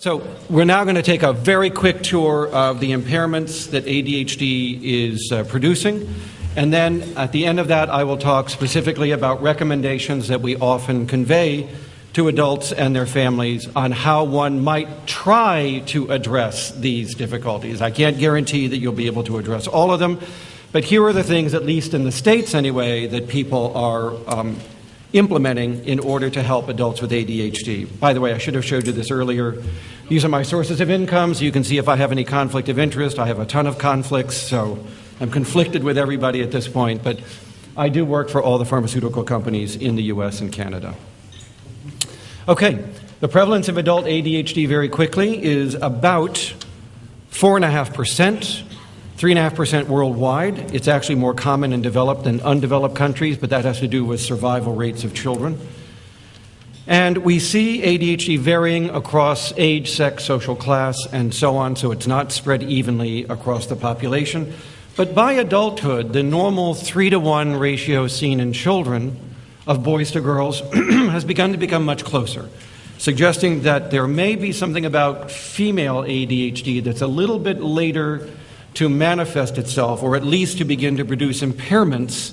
So we're now going to take a very quick tour of the impairments that ADHD is producing. And then at the end of that, I will talk specifically about recommendations that we often convey to adults and their families on how one might try to address these difficulties. I can't guarantee that you'll be able to address all of them, but here are the things, at least in the States anyway, that people are implementing in order to help adults with ADHD. By the way, I should have showed you this earlier. These are my sources of income, so you can see if I have any conflict of interest. I have a ton of conflicts, so I'm conflicted with everybody at this point, but I do work for all the pharmaceutical companies in the US and Canada. Okay, the prevalence of adult ADHD very quickly is about 4.5%. 3.5% worldwide. It's actually more common in developed than undeveloped countries, but that has to do with survival rates of children. And we see ADHD varying across age, sex, social class, and so on, so it's not spread evenly across the population. But by adulthood, the normal 3-to-1 ratio seen in children of boys to girls has begun to become much closer, suggesting that there may be something about female ADHD that's a little bit later to manifest itself, or at least to begin to produce impairments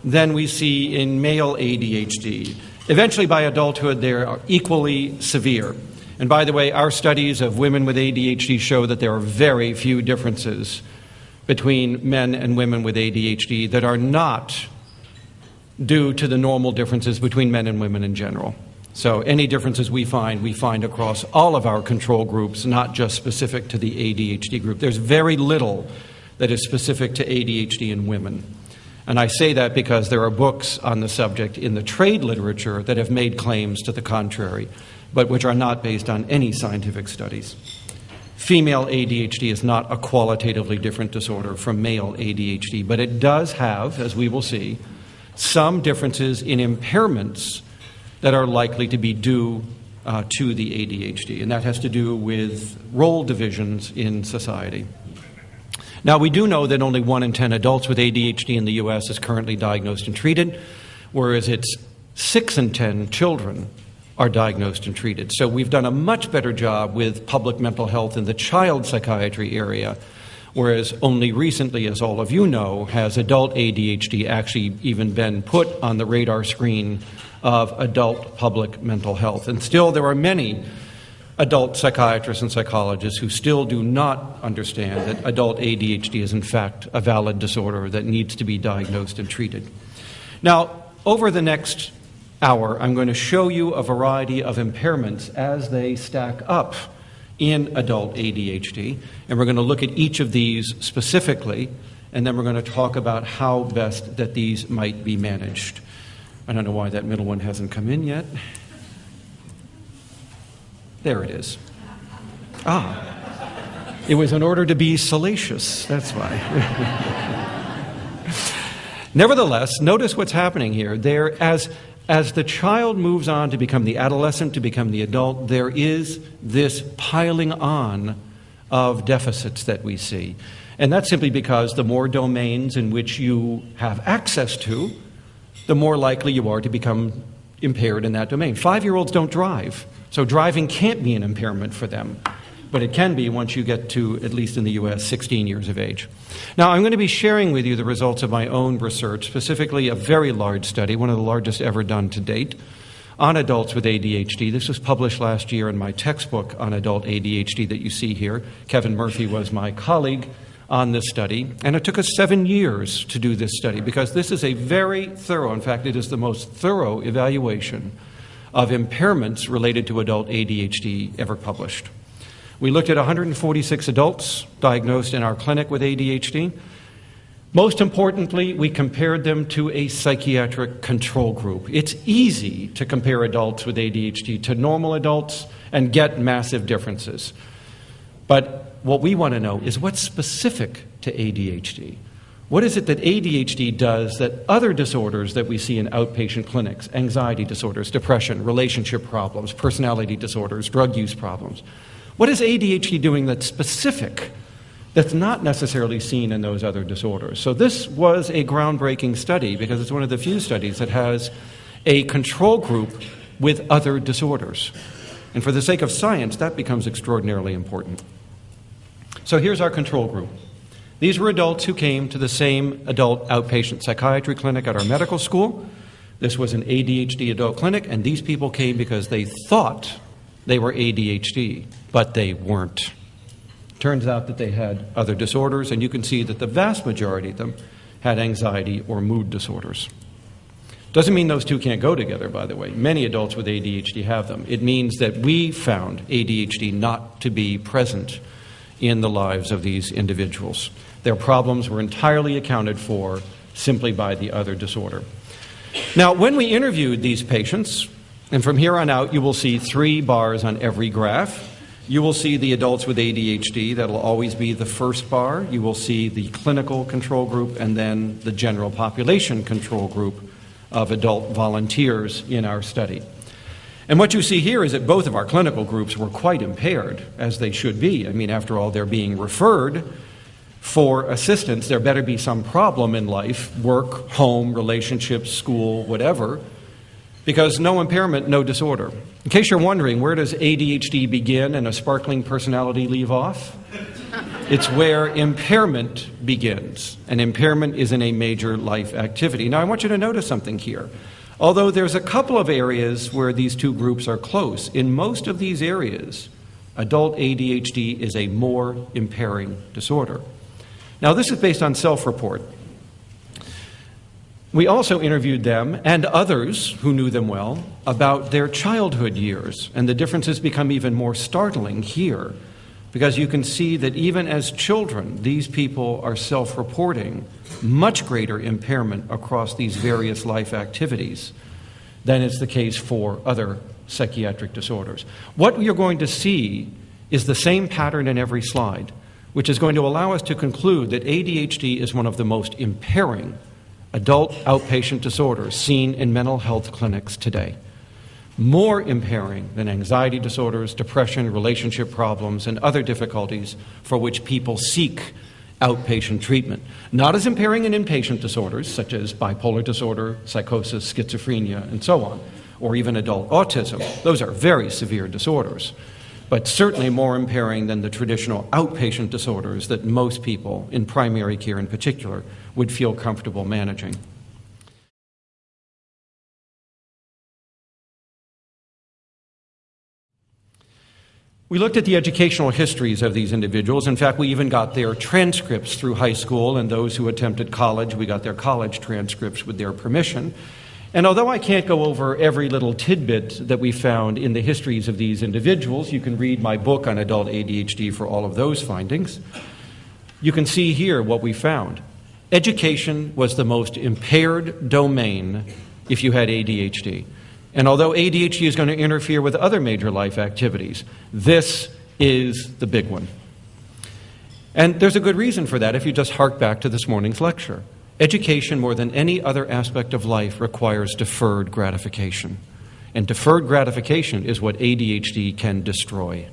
than we see in male ADHD. Eventually, by adulthood, they are equally severe. And by the way, our studies of women with ADHD show that there are very few differences between men and women with ADHD that are not due to the normal differences between men and women in general. So any differences we find across all of our control groups, not just specific to the ADHD group. There's very little that is specific to ADHD in women. And I say that because there are books on the subject in the trade literature that have made claims to the contrary, but which are not based on any scientific studies. Female ADHD is not a qualitatively different disorder from male ADHD, but it does have, as we will see, some differences in impairments that are likely to be due to the ADHD, and that has to do with role divisions in society. Now, we do know that only 1 in 10 adults with ADHD in the U.S. is currently diagnosed and treated, whereas it's 6 in 10 children are diagnosed and treated. So we've done a much better job with public mental health in the child psychiatry area, whereas only recently, as all of you know, has adult ADHD actually even been put on the radar screen of adult public mental health. And still there are many adult psychiatrists and psychologists who still do not understand that adult ADHD is in fact a valid disorder that needs to be diagnosed and treated. Now, over the next hour, I'm going to show you a variety of impairments as they stack up in adult ADHD, and we're going to look at each of these specifically, and then we're going to talk about how best that these might be managed. I don't know why that middle one hasn't come in yet. There it is. It was in order to be salacious, that's why. Nevertheless, notice what's happening here. As the child moves on to become the adolescent, to become the adult, there is this piling on of deficits that we see. And that's simply because the more domains in which you have access to, the more likely you are to become impaired in that domain. 5-year-olds don't drive, so driving can't be an impairment for them. But it can be once you get to, at least in the U.S., 16 years of age. Now, I'm going to be sharing with you the results of my own research, specifically a very large study, one of the largest ever done to date, on adults with ADHD. This was published last year in my textbook on adult ADHD that you see here. Kevin Murphy was my colleague on this study, and it took us 7 years to do this study because this is a very thorough, in fact, it is the most thorough evaluation of impairments related to adult ADHD ever published. We looked at 146 adults diagnosed in our clinic with ADHD. Most importantly, we compared them to a psychiatric control group. It's easy to compare adults with ADHD to normal adults and get massive differences. But what we want to know is what's specific to ADHD. What is it that ADHD does that other disorders that we see in outpatient clinics, anxiety disorders, depression, relationship problems, personality disorders, drug use problems, what is ADHD doing that's specific, that's not necessarily seen in those other disorders? So this was a groundbreaking study because it's one of the few studies that has a control group with other disorders. And for the sake of science, that becomes extraordinarily important. So here's our control group. These were adults who came to the same adult outpatient psychiatry clinic at our medical school. This was an ADHD adult clinic, and these people came because they thought they were ADHD, but they weren't. Turns out that they had other disorders, and you can see that the vast majority of them had anxiety or mood disorders. Doesn't mean those two can't go together, by the way. Many adults with ADHD have them. It means that we found ADHD not to be present in the lives of these individuals. Their problems were entirely accounted for simply by the other disorder. Now, when we interviewed these patients, and from here on out you will see 3 bars on every graph. You will see the adults with ADHD. That'll always be the first bar. You will see the clinical control group and then the general population control group of adult volunteers in our study. And what you see here is that both of our clinical groups were quite impaired, as they should be. I mean, after all, they're being referred for assistance. There better be some problem in life, work, home, relationships, school, whatever, because no impairment, no disorder. In case you're wondering, where does ADHD begin and a sparkling personality leave off? It's where impairment begins, and impairment is in a major life activity. Now, I want you to notice something here. Although there's a couple of areas where these two groups are close, in most of these areas, adult ADHD is a more impairing disorder. Now, this is based on self-report. We also interviewed them and others who knew them well about their childhood years, and the differences become even more startling here, because you can see that even as children, these people are self-reporting much greater impairment across these various life activities than is the case for other psychiatric disorders. What you're going to see is the same pattern in every slide, which is going to allow us to conclude that ADHD is one of the most impairing adult outpatient disorders seen in mental health clinics today. More impairing than anxiety disorders, depression, relationship problems, and other difficulties for which people seek outpatient treatment. Not as impairing in inpatient disorders, such as bipolar disorder, psychosis, schizophrenia, and so on, or even adult autism. Those are very severe disorders, but certainly more impairing than the traditional outpatient disorders that most people, in primary care in particular, would feel comfortable managing. We looked at the educational histories of these individuals. In fact, we even got their transcripts through high school, and those who attempted college, we got their college transcripts with their permission. And although I can't go over every little tidbit that we found in the histories of these individuals, you can read my book on adult ADHD for all of those findings. You can see here what we found. Education was the most impaired domain if you had ADHD. And although ADHD is going to interfere with other major life activities, this is the big one. And there's a good reason for that if you just hark back to this morning's lecture. Education, more than any other aspect of life, requires deferred gratification. And deferred gratification is what ADHD can destroy.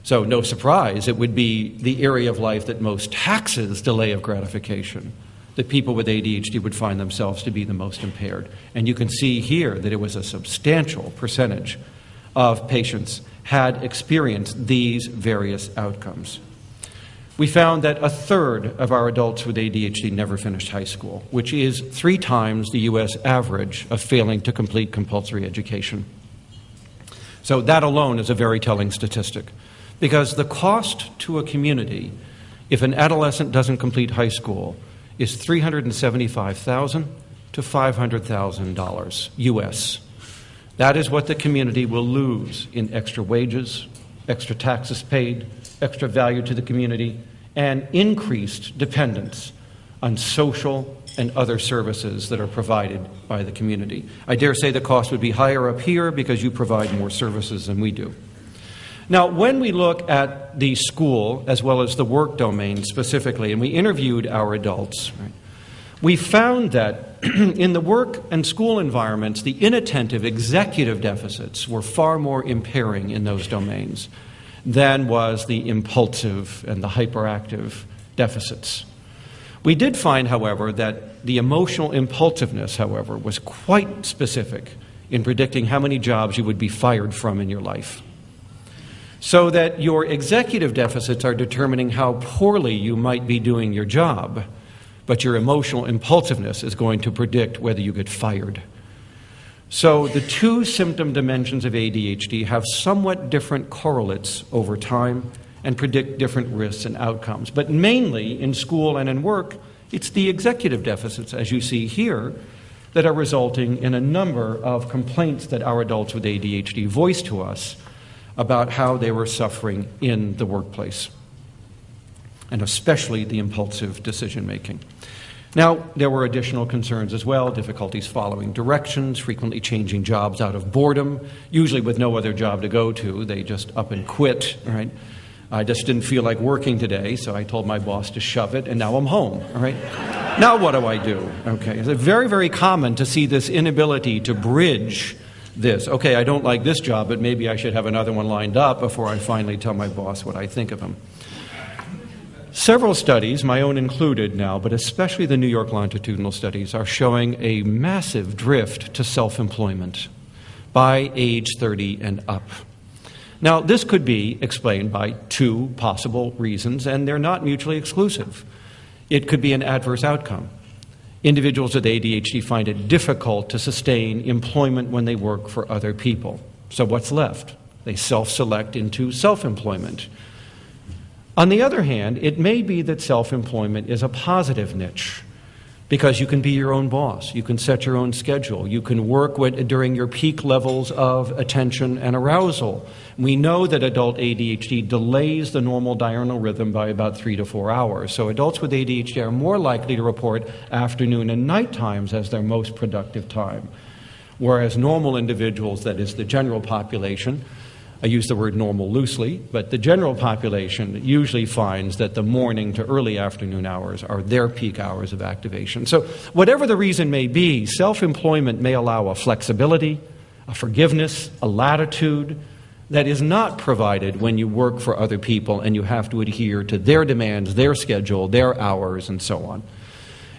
So no surprise, it would be the area of life that most taxes delay of gratification, that people with ADHD would find themselves to be the most impaired. And you can see here that it was a substantial percentage of patients had experienced these various outcomes. We found that a third of our adults with ADHD never finished high school, which is 3 times the U.S. average of failing to complete compulsory education. So that alone is a very telling statistic, because the cost to a community if an adolescent doesn't complete high school is $375,000 to $500,000 U.S. That is what the community will lose in extra wages, extra taxes paid, extra value to the community, and increased dependence on social and other services that are provided by the community. I dare say the cost would be higher up here because you provide more services than we do. Now, when we look at the school as well as the work domain specifically, and we interviewed our adults, right, we found that in the work and school environments, the inattentive executive deficits were far more impairing in those domains than was the impulsive and the hyperactive deficits. We did find, however, that the emotional impulsiveness, however, was quite specific in predicting how many jobs you would be fired from in your life. So that your executive deficits are determining how poorly you might be doing your job, but your emotional impulsiveness is going to predict whether you get fired. So the two symptom dimensions of ADHD have somewhat different correlates over time and predict different risks and outcomes. But mainly in school and in work, it's the executive deficits, as you see here, that are resulting in a number of complaints that our adults with ADHD voice to us about how they were suffering in the workplace, and especially the impulsive decision-making. Now, there were additional concerns as well, difficulties following directions, frequently changing jobs out of boredom, usually with no other job to go to. They just up and quit, right? I just didn't feel like working today, so I told my boss to shove it, and now I'm home, all right? Now what do I do? Okay, it's very, very common to see this inability to bridge this. Okay, I don't like this job, but maybe I should have another one lined up before I finally tell my boss what I think of him. Several studies, my own included now, but especially the New York longitudinal studies, are showing a massive drift to self-employment by age 30 and up. Now, this could be explained by two possible reasons, and they're not mutually exclusive. It could be an adverse outcome. Individuals with ADHD find it difficult to sustain employment when they work for other people. So what's left? They self-select into self-employment. On the other hand, it may be that self-employment is a positive niche because you can be your own boss, you can set your own schedule, you can work during your peak levels of attention and arousal. We know that adult ADHD delays the normal diurnal rhythm by about 3 to 4 hours. So adults with ADHD are more likely to report afternoon and night times as their most productive time, whereas normal individuals, that is the general population, I use the word normal loosely, but the general population usually finds that the morning to early afternoon hours are their peak hours of activation. So whatever the reason may be, self-employment may allow a flexibility, a forgiveness, a latitude that is not provided when you work for other people and you have to adhere to their demands, their schedule, their hours, and so on.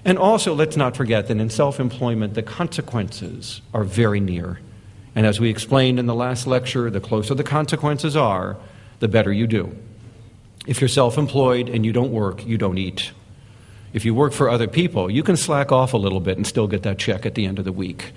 And also, let's not forget that in self-employment, the consequences are very near. And as we explained in the last lecture, the closer the consequences are, the better you do. If you're self-employed and you don't work, you don't eat. If you work for other people, you can slack off a little bit and still get that check at the end of the week.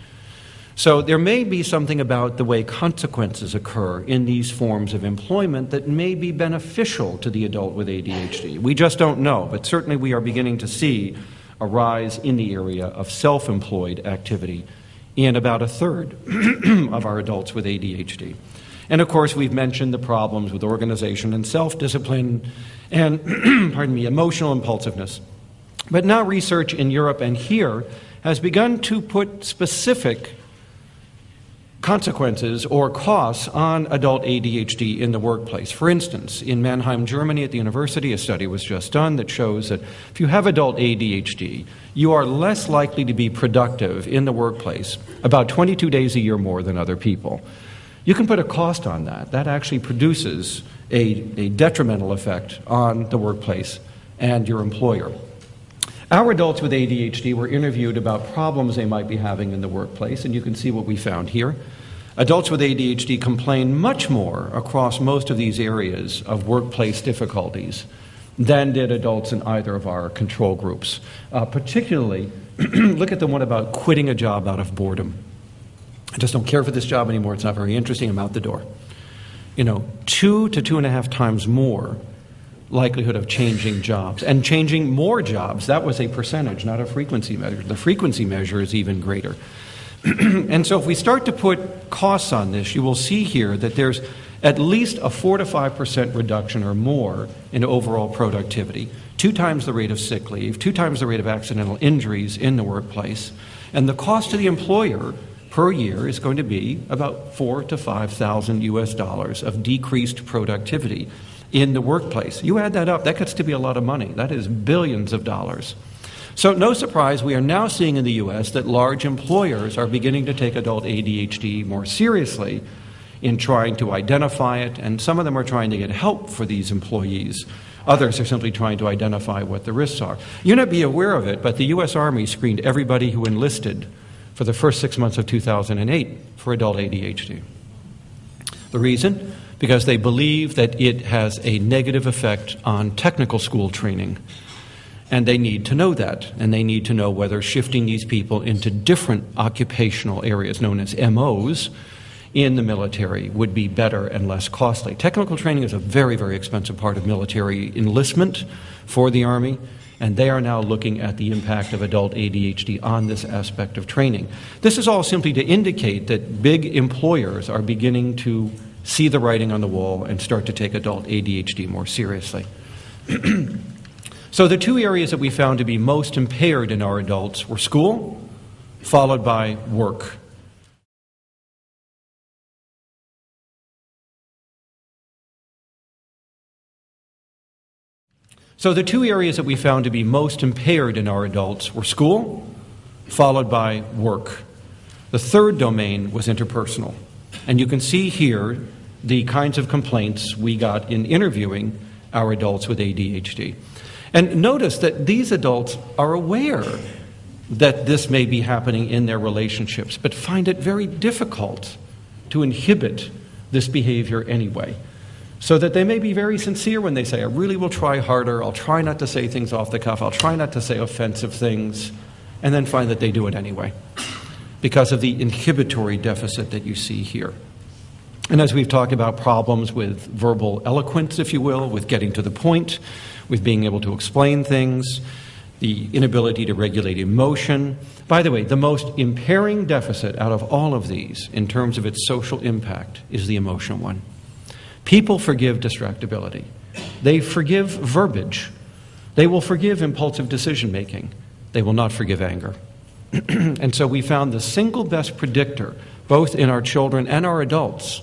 So there may be something about the way consequences occur in these forms of employment that may be beneficial to the adult with ADHD. We just don't know, but certainly we are beginning to see a rise in the area of self-employed activity in about a third of our adults with ADHD. And of course, we've mentioned the problems with organization and self-discipline and, emotional impulsiveness. But now research in Europe and here has begun to put specific consequences or costs on adult ADHD in the workplace. For instance, in Mannheim, Germany at the university, a study was just done that shows that if you have adult ADHD, you are less likely to be productive in the workplace about 22 days a year more than other people. You can put a cost on that. That actually produces a detrimental effect on the workplace and your employer. Our adults with ADHD were interviewed about problems they might be having in the workplace, and you can see what we found here. Adults with ADHD complain much more across most of these areas of workplace difficulties than did adults in either of our control groups. Particularly, look at the one about quitting a job out of boredom. I just don't care for this job anymore, it's not very interesting, I'm out the door. 2 to 2.5 times more likelihood of changing jobs, and changing more jobs. That was a percentage, not a frequency measure. The frequency measure is even greater. And so if we start to put costs on this, you will see here that there's at least a 4 to 5% reduction or more in overall productivity, 2 times the rate of sick leave, 2 times the rate of accidental injuries in the workplace. And the cost to the employer per year is going to be about $4,000 to $5,000 US of decreased productivity in the workplace. You add that up, that gets to be a lot of money. That is billions of dollars. So no surprise, we are now seeing in the U.S. that large employers are beginning to take adult ADHD more seriously in trying to identify it, and some of them are trying to get help for these employees. Others are simply trying to identify what the risks are. You may not be aware of it, but the U.S. Army screened everybody who enlisted for the first 6 months of 2008 for adult ADHD. The reason? because they believe that it has a negative effect on technical school training. And they need to know that, and they need to know whether shifting these people into different occupational areas, known as MOs, in the military would be better and less costly. Technical training is a very, very expensive part of military enlistment for the Army, and they are now looking at the impact of adult ADHD on this aspect of training. This is all simply to indicate that big employers are beginning to see the writing on the wall and start to take adult ADHD more seriously. So the two areas that we found to be most impaired in our adults were school, followed by work. So the two areas that we found to be most impaired in our adults were school, followed by work. The third domain was interpersonal. And you can see here the kinds of complaints we got in interviewing our adults with ADHD. And notice that these adults are aware that this may be happening in their relationships, but find it very difficult to inhibit this behavior anyway. So that they may be very sincere when they say, I really will try harder, I'll try not to say things off the cuff, I'll try not to say offensive things, and then find that they do it anyway, because of the inhibitory deficit that you see here. And as we've talked about problems with verbal eloquence, if you will, with getting to the point, with being able to explain things, the inability to regulate emotion. By the way, the most impairing deficit out of all of these in terms of its social impact is the emotional one. People forgive distractibility. They forgive verbiage. They will forgive impulsive decision-making. They will not forgive anger. And so we found the single best predictor, both in our children and our adults,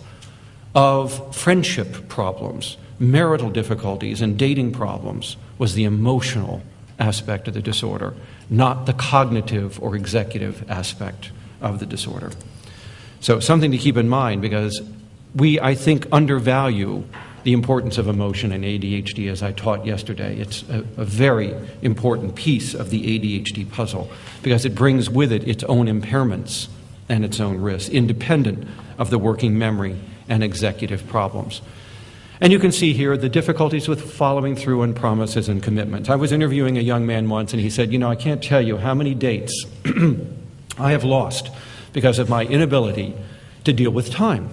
of friendship problems, marital difficulties, and dating problems was the emotional aspect of the disorder, not the cognitive or executive aspect of the disorder. So something to keep in mind, because we, I think, undervalue the importance of emotion in ADHD, as I taught yesterday. It's a very important piece of the ADHD puzzle, because it brings with it its own impairments and its own risks, independent of the working memory and executive problems. And you can see here the difficulties with following through on promises and commitments. I was interviewing a young man once, and he said, I can't tell you how many dates I have lost because of my inability to deal with time.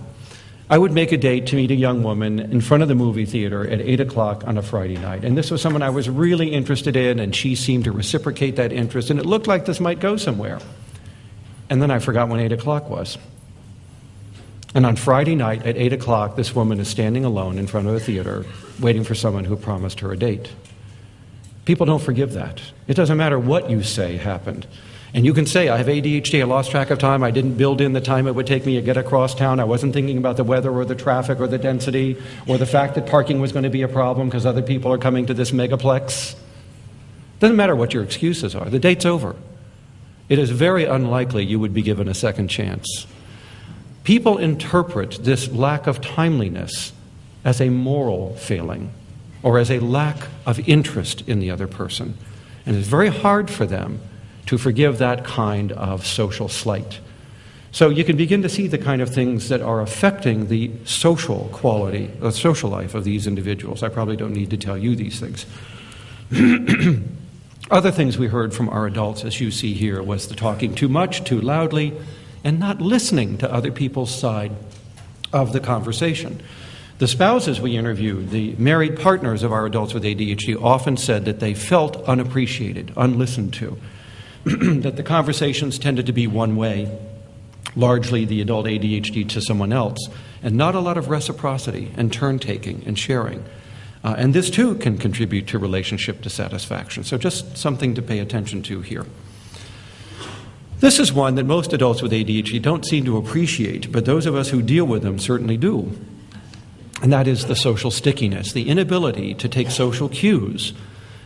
I would make a date to meet a young woman in front of the movie theater at 8 o'clock on a Friday night. And this was someone I was really interested in, and she seemed to reciprocate that interest, and it looked like this might go somewhere. And then I forgot when 8 o'clock was. And on Friday night at 8 o'clock, this woman is standing alone in front of a theater, waiting for someone who promised her a date. People don't forgive that. It doesn't matter what you say happened. And you can say, I have ADHD, I lost track of time, I didn't build in the time it would take me to get across town, I wasn't thinking about the weather or the traffic or the density or the fact that parking was going to be a problem because other people are coming to this megaplex. Doesn't matter what your excuses are. The date's over. It is very unlikely you would be given a second chance. People interpret this lack of timeliness as a moral failing or as a lack of interest in the other person. And it's very hard for them to forgive that kind of social slight. So you can begin to see the kind of things that are affecting the social quality, the social life of these individuals. I probably don't need to tell you these things. Other things we heard from our adults, as you see here, was the talking too much, too loudly, and not listening to other people's side of the conversation. The spouses we interviewed, the married partners of our adults with ADHD, often said that they felt unappreciated, unlistened to, that the conversations tended to be one way, largely the adult ADHD to someone else, and not a lot of reciprocity and turn-taking and sharing. And this, too, can contribute to relationship dissatisfaction. So just something to pay attention to here. This is one that most adults with ADHD don't seem to appreciate, but those of us who deal with them certainly do. And that is the social stickiness, the inability to take social cues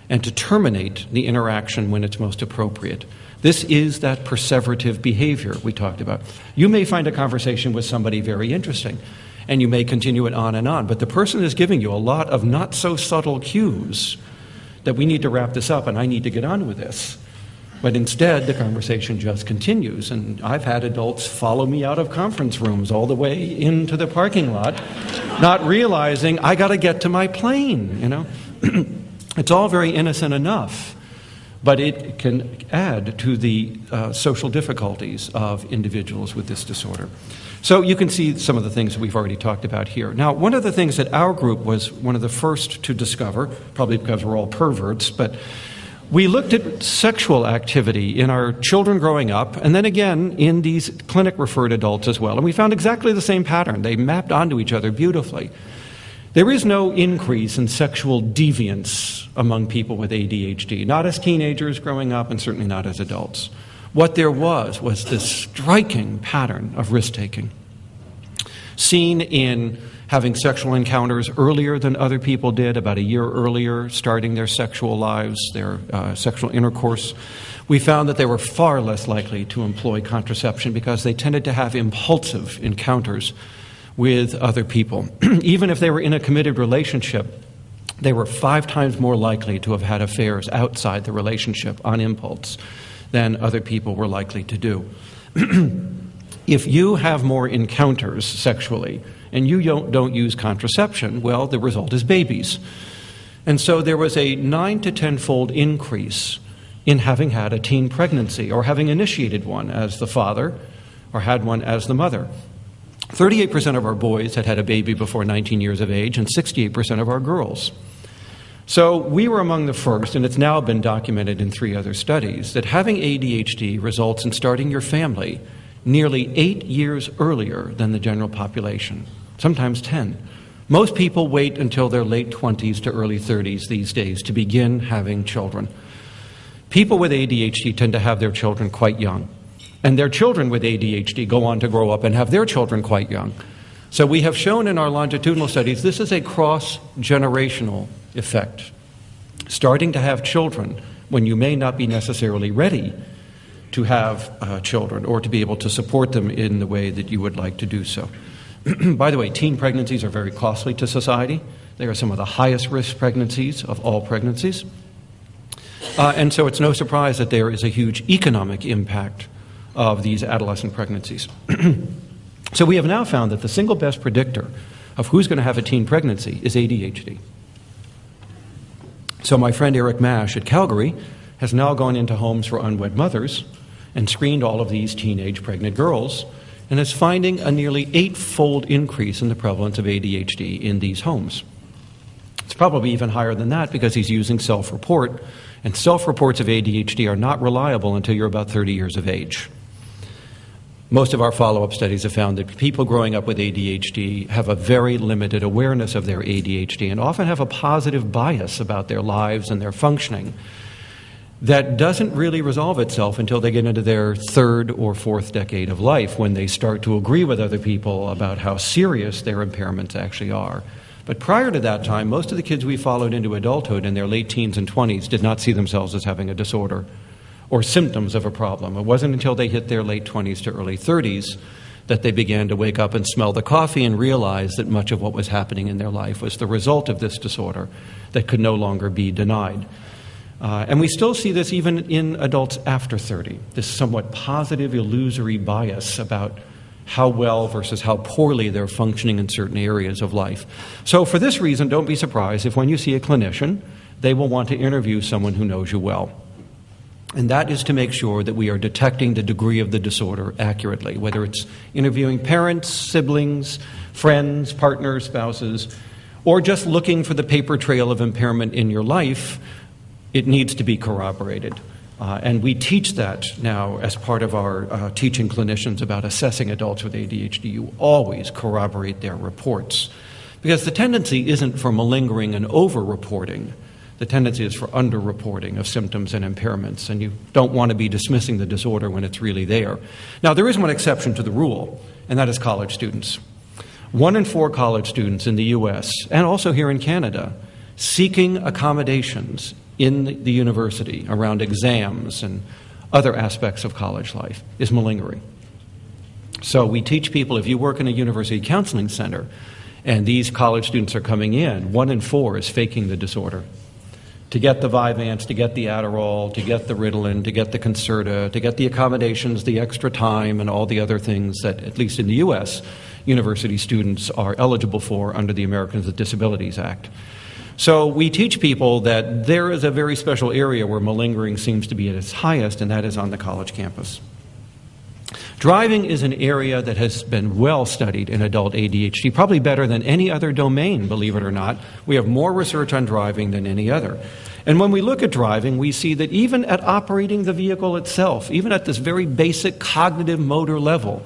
and to terminate the interaction when it's most appropriate. This is that perseverative behavior we talked about. You may find a conversation with somebody very interesting, and you may continue it on and on, but the person is giving you a lot of not so subtle cues that we need to wrap this up and I need to get on with this. But instead, the conversation just continues. And I've had adults follow me out of conference rooms all the way into the parking lot, not realizing I got to get to my plane, you know. It's all very innocent enough, but it can add to the social difficulties of individuals with this disorder. So you can see some of the things we've already talked about here. Now, one of the things that our group was one of the first to discover, probably because we're all perverts, but we looked at sexual activity in our children growing up, and then again in these clinic-referred adults as well. And we found exactly the same pattern. They mapped onto each other beautifully. There is no increase in sexual deviance among people with ADHD, not as teenagers growing up and certainly not as adults. What there was this striking pattern of risk-taking, seen in having sexual encounters earlier than other people did, about a year earlier, starting their sexual lives, their sexual intercourse. We found that they were far less likely to employ contraception because they tended to have impulsive encounters with other people. Even if they were in a committed relationship, they were 5 times more likely to have had affairs outside the relationship on impulse than other people were likely to do. If you have more encounters sexually and you don't use contraception, well, the result is babies. And so there was a 9 to 10-fold increase in having had a teen pregnancy or having initiated one as the father or had one as the mother. 38% of our boys had had a baby before 19 years of age and 68% of our girls. So we were among the first, and it's now been documented in 3 other studies, that having ADHD results in starting your family nearly 8 years earlier than the general population, sometimes 10. Most people wait until their late 20s to early 30s these days to begin having children. People with ADHD tend to have their children quite young, and their children with ADHD go on to grow up and have their children quite young. So we have shown in our longitudinal studies this is a cross-generational effect. Starting to have children when you may not be necessarily ready to have children or to be able to support them in the way that you would like to do so. By the way, teen pregnancies are very costly to society. They are some of the highest risk pregnancies of all pregnancies. And so it's no surprise that there is a huge economic impact of these adolescent pregnancies. So we have now found that the single best predictor of who's going to have a teen pregnancy is ADHD. So my friend Eric Mash at Calgary has now gone into homes for unwed mothers and screened all of these teenage pregnant girls and is finding a nearly 8-fold increase in the prevalence of ADHD in these homes. It's probably even higher than that because he's using self-report, and self-reports of ADHD are not reliable until you're about 30 years of age. Most of our follow-up studies have found that people growing up with ADHD have a very limited awareness of their ADHD and often have a positive bias about their lives and their functioning that doesn't really resolve itself until they get into their 3rd or 4th decade of life, when they start to agree with other people about how serious their impairments actually are. But prior to that time, most of the kids we followed into adulthood in their late teens and 20s did not see themselves as having a disorder or symptoms of a problem. It wasn't until they hit their late 20s to early 30s that they began to wake up and smell the coffee and realize that much of what was happening in their life was the result of this disorder that could no longer be denied. And we still see this even in adults after 30, this somewhat positive, illusory bias about how well versus how poorly they're functioning in certain areas of life. So for this reason, don't be surprised if when you see a clinician, they will want to interview someone who knows you well. And that is to make sure that we are detecting the degree of the disorder accurately, whether it's interviewing parents, siblings, friends, partners, spouses, or just looking for the paper trail of impairment in your life. It needs to be corroborated. And we teach that now as part of our teaching clinicians about assessing adults with ADHD. You always corroborate their reports, because the tendency isn't for malingering and over-reporting. The tendency is for under-reporting of symptoms and impairments, and you don't want to be dismissing the disorder when it's really there. Now, there is one exception to the rule, and that is college students. 1 in 4 college students in the U.S., and also here in Canada, seeking accommodations in the university around exams and other aspects of college life is malingering. So we teach people, if you work in a university counseling center and these college students are coming in, 1 in 4 is faking the disorder. to get the Vyvanse, to get the Adderall, to get the Ritalin, to get the Concerta, to get the accommodations, the extra time, and all the other things that, at least in the U.S., university students are eligible for under the Americans with Disabilities Act. So we teach people that there is a very special area where malingering seems to be at its highest, and that is on the college campus. Driving is an area that has been well studied in adult ADHD, probably better than any other domain, believe it or not. We have more research on driving than any other. And when we look at driving, we see that even at operating the vehicle itself, even at this very basic cognitive motor level,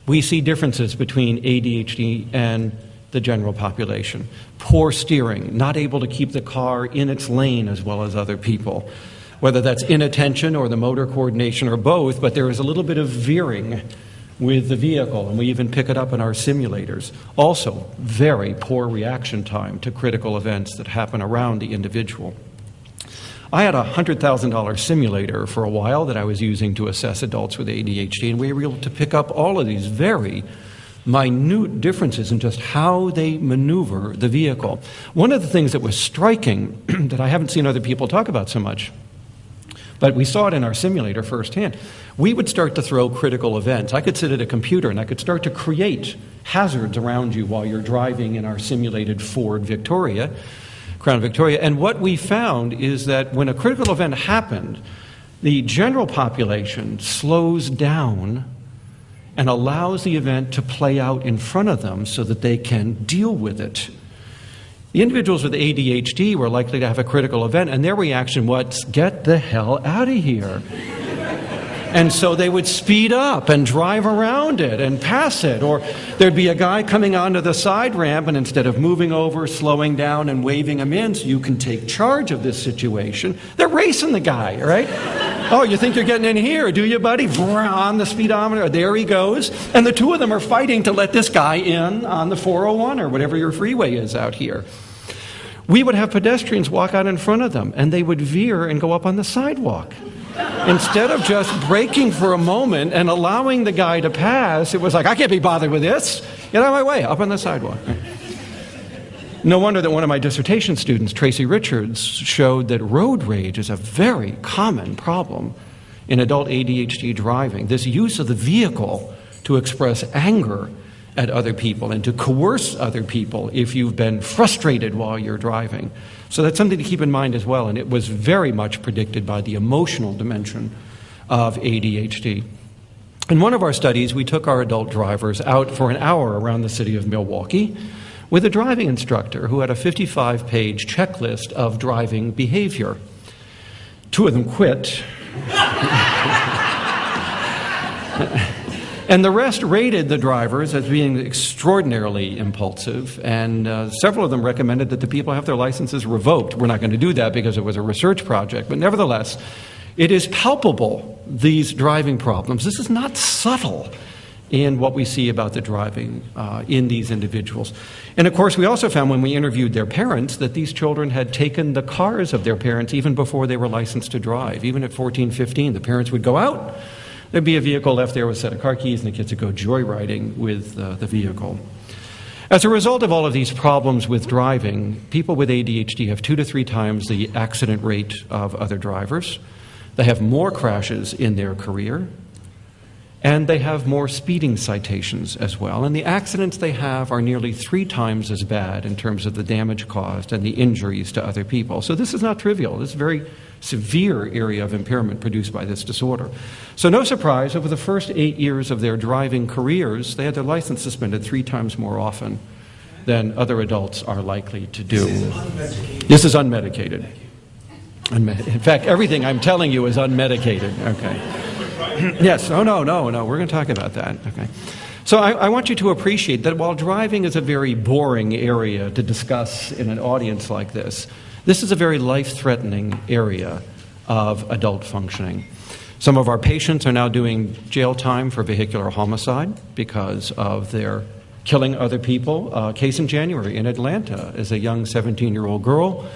we see differences between ADHD and the general population. Poor steering, not able to keep the car in its lane as well as other people. Whether that's inattention or the motor coordination or both, but there is a little bit of veering with the vehicle, and we even pick it up in our simulators. Also, very poor reaction time to critical events that happen around the individual. I had a $100,000 simulator for a while that I was using to assess adults with ADHD, and we were able to pick up all of these very minute differences in just how they maneuver the vehicle. One of the things that was striking that I haven't seen other people talk about so much, but we saw it in our simulator firsthand. We would start to throw critical events. I could sit at a computer and I could start to create hazards around you while you're driving in our simulated Ford Victoria, Crown Victoria. And what we found is that when a critical event happened, the general population slows down and allows the event to play out in front of them so that they can deal with it. The individuals with ADHD were likely to have a critical event, and their reaction was, get the hell out of here. And so they would speed up and drive around it and pass it. Or there'd be a guy coming onto the side ramp, and instead of moving over, slowing down, and waving him in so you can take charge of this situation, they're racing the guy, right? Oh, you think you're getting in here, do you, buddy? On the speedometer, there he goes. And the two of them are fighting to let this guy in on the 401 or whatever your freeway is out here. We would have pedestrians walk out in front of them, and they would veer and go up on the sidewalk. Instead of just braking for a moment and allowing the guy to pass, it was like, I can't be bothered with this. Get out of my way, up on the sidewalk. No wonder that one of my dissertation students, Tracy Richards, showed that road rage is a very common problem in adult ADHD driving. This use of the vehicle to express anger at other people and to coerce other people if you've been frustrated while you're driving. So that's something to keep in mind as well, and it was very much predicted by the emotional dimension of ADHD. In one of our studies, we took our adult drivers out for an hour around the city of Milwaukee with a driving instructor who had a 55-page checklist of driving behavior. Two of them quit. And the rest rated the drivers as being extraordinarily impulsive, and several of them recommended that the people have their licenses revoked. We're not going to do that because it was a research project, but nevertheless, it is palpable, these driving problems. This is not subtle in what we see about the driving in these individuals. And of course, we also found when we interviewed their parents that these children had taken the cars of their parents even before they were licensed to drive. Even at 14, 15, the parents would go out. There'd be a vehicle left there with a set of car keys, and the kids would go joyriding with the vehicle. As a result of all of these problems with driving, people with ADHD have 2 to 3 times the accident rate of other drivers. They have more crashes in their career, and they have more speeding citations as well. And the accidents they have are nearly 3 times as bad in terms of the damage caused and the injuries to other people. So this is not trivial. This is a very severe area of impairment produced by this disorder. So no surprise, over the first 8 years of their driving careers, they had their license suspended 3 times more often than other adults are likely to do. This is unmedicated. In fact, everything I'm telling you is unmedicated. Okay. Yes. Oh, no. We're going to talk about that. Okay. So I want you to appreciate that while driving is a very boring area to discuss in an audience like this, this is a very life-threatening area of adult functioning. Some of our patients are now doing jail time for vehicular homicide because of their killing other people. A case in January in Atlanta is a young 17-year-old girl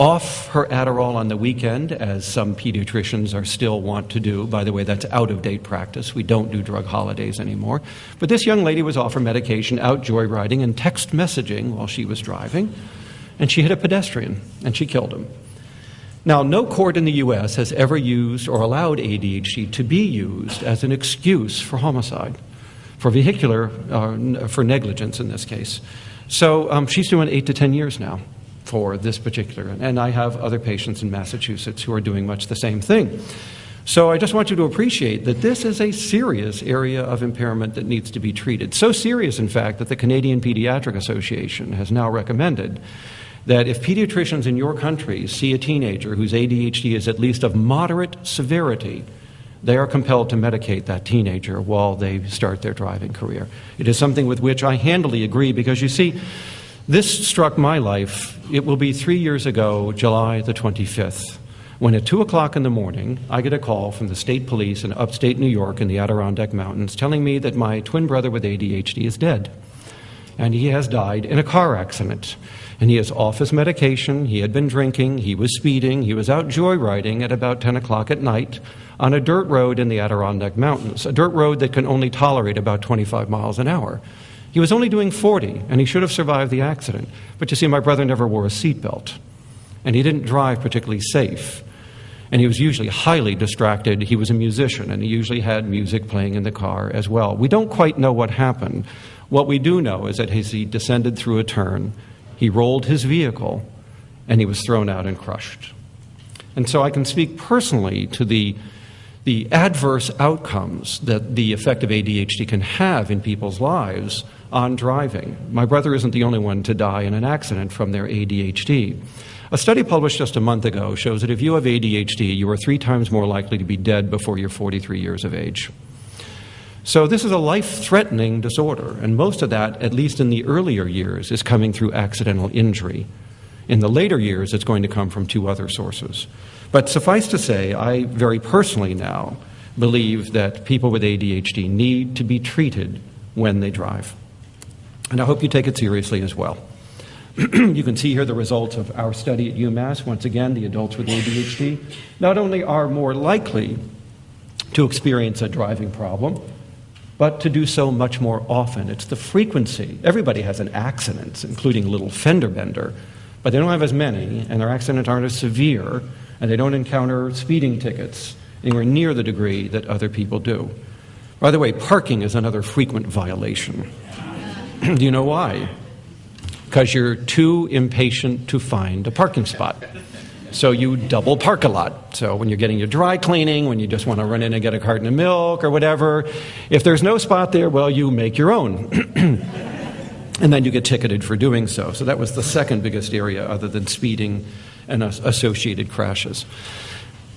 off her Adderall on the weekend, as some pediatricians are still want to do. By the way, that's out-of-date practice. We don't do drug holidays anymore. But this young lady was off her medication, out joyriding and text messaging while she was driving, and she hit a pedestrian, and she killed him. Now, no court in the U.S. has ever used or allowed ADHD to be used as an excuse for homicide, for for negligence in this case. So she's doing 8 to 10 years now for this particular, and I have other patients in Massachusetts who are doing much the same thing. So I just want you to appreciate that this is a serious area of impairment that needs to be treated. So serious, in fact, that the Canadian Pediatric Association has now recommended that if pediatricians in your country see a teenager whose ADHD is at least of moderate severity, they are compelled to medicate that teenager while they start their driving career. It is something with which I handily agree because, you see, this struck my life. It will be 3 years ago, July the 25th, when at 2 o'clock in the morning, I get a call from the state police in upstate New York in the Adirondack Mountains telling me that my twin brother with ADHD is dead. And he has died in a car accident. And he is off his medication, he had been drinking, he was speeding, he was out joyriding at about 10 o'clock at night on a dirt road in the Adirondack Mountains, a dirt road that can only tolerate about 25 miles an hour. He was only doing 40, and he should have survived the accident. But you see, my brother never wore a seatbelt, and he didn't drive particularly safe. And he was usually highly distracted. He was a musician, and he usually had music playing in the car as well. We don't quite know what happened. What we do know is that as he descended through a turn, he rolled his vehicle, and he was thrown out and crushed. And so I can speak personally to the adverse outcomes that the effect of ADHD can have in people's lives on driving. My brother isn't the only one to die in an accident from their ADHD. A study published just a month ago shows that if you have ADHD, you are 3 times more likely to be dead before you're 43 years of age. So this is a life-threatening disorder, and most of that, at least in the earlier years, is coming through accidental injury. In the later years, it's going to come from 2 other sources. But suffice to say, I very personally now believe that people with ADHD need to be treated when they drive. And I hope you take it seriously as well. You can see here the results of our study at UMass. Once again, the adults with ADHD not only are more likely to experience a driving problem, but to do so much more often. It's the frequency. Everybody has an accident, including a little fender bender, but they don't have as many, and their accidents aren't as severe, and they don't encounter speeding tickets anywhere near the degree that other people do. By the way, parking is another frequent violation. Do you know why? Because you're too impatient to find a parking spot. So you double park a lot. So when you're getting your dry cleaning, when you just want to run in and get a carton of milk or whatever, if there's no spot there, well, you make your own. And then you get ticketed for doing so. So that was the second biggest area other than speeding and associated crashes.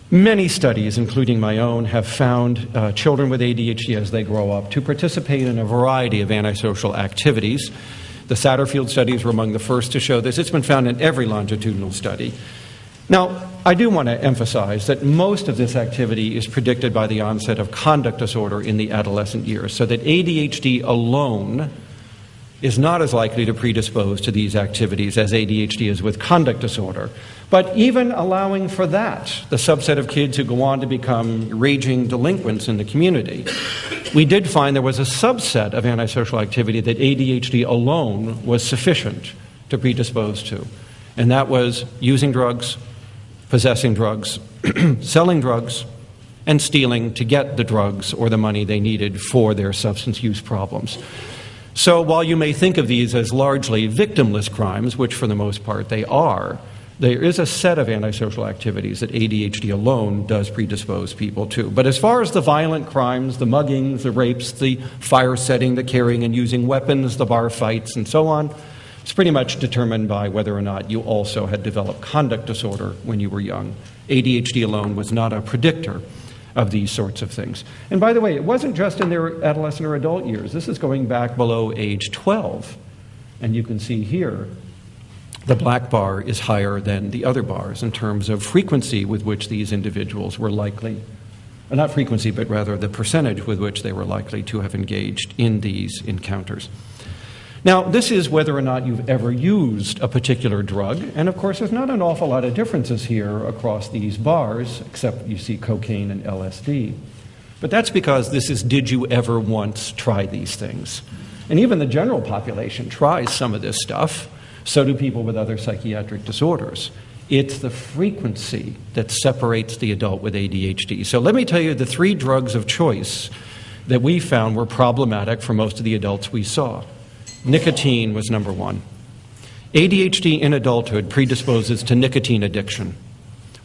Many studies, including my own, have found children with ADHD as they grow up to participate in a variety of antisocial activities. The Satterfield studies were among the first to show this. It's been found in every longitudinal study. Now, I do want to emphasize that most of this activity is predicted by the onset of conduct disorder in the adolescent years, so that ADHD alone is not as likely to predispose to these activities as ADHD is with conduct disorder. But even allowing for that, the subset of kids who go on to become raging delinquents in the community, we did find there was a subset of antisocial activity that ADHD alone was sufficient to predispose to. And that was using drugs, possessing drugs, selling drugs, and stealing to get the drugs or the money they needed for their substance use problems. So while you may think of these as largely victimless crimes, which for the most part they are, there is a set of antisocial activities that ADHD alone does predispose people to. But as far as the violent crimes, the muggings, the rapes, the fire setting, the carrying and using weapons, the bar fights, and so on, it's pretty much determined by whether or not you also had developed conduct disorder when you were young. ADHD alone was not a predictor of these sorts of things. And by the way, it wasn't just in their adolescent or adult years. This is going back below age 12. And you can see here, the black bar is higher than the other bars in terms of frequency with which these individuals were likely, not frequency, but rather the percentage with which they were likely to have engaged in these encounters. Now, this is whether or not you've ever used a particular drug, and of course there's not an awful lot of differences here across these bars, except you see cocaine and LSD. But that's because this is, did you ever once try these things? And even the general population tries some of this stuff. So do people with other psychiatric disorders. It's the frequency that separates the adult with ADHD. So let me tell you the 3 drugs of choice that we found were problematic for most of the adults we saw. Nicotine was number 1. ADHD in adulthood predisposes to nicotine addiction.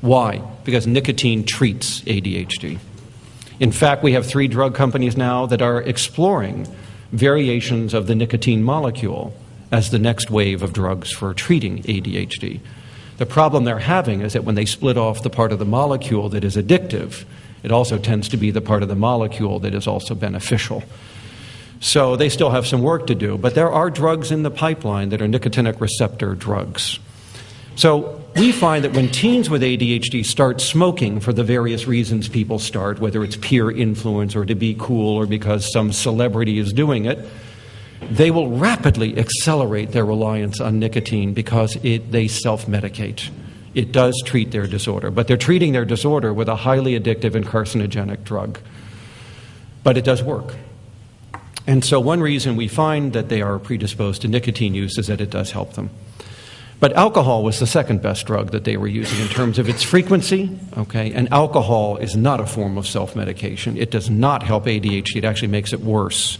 Why? Because nicotine treats ADHD. In fact, we have 3 drug companies now that are exploring variations of the nicotine molecule as the next wave of drugs for treating ADHD. The problem they're having is that when they split off the part of the molecule that is addictive, it also tends to be the part of the molecule that is also beneficial. So they still have some work to do, but there are drugs in the pipeline that are nicotinic receptor drugs. So we find that when teens with ADHD start smoking for the various reasons people start, whether it's peer influence or to be cool or because some celebrity is doing it, they will rapidly accelerate their reliance on nicotine because they self-medicate. It does treat their disorder, but they're treating their disorder with a highly addictive and carcinogenic drug. But it does work. And so one reason we find that they are predisposed to nicotine use is that it does help them. But alcohol was the second best drug that they were using in terms of its frequency, okay? And alcohol is not a form of self-medication. It does not help ADHD. It actually makes it worse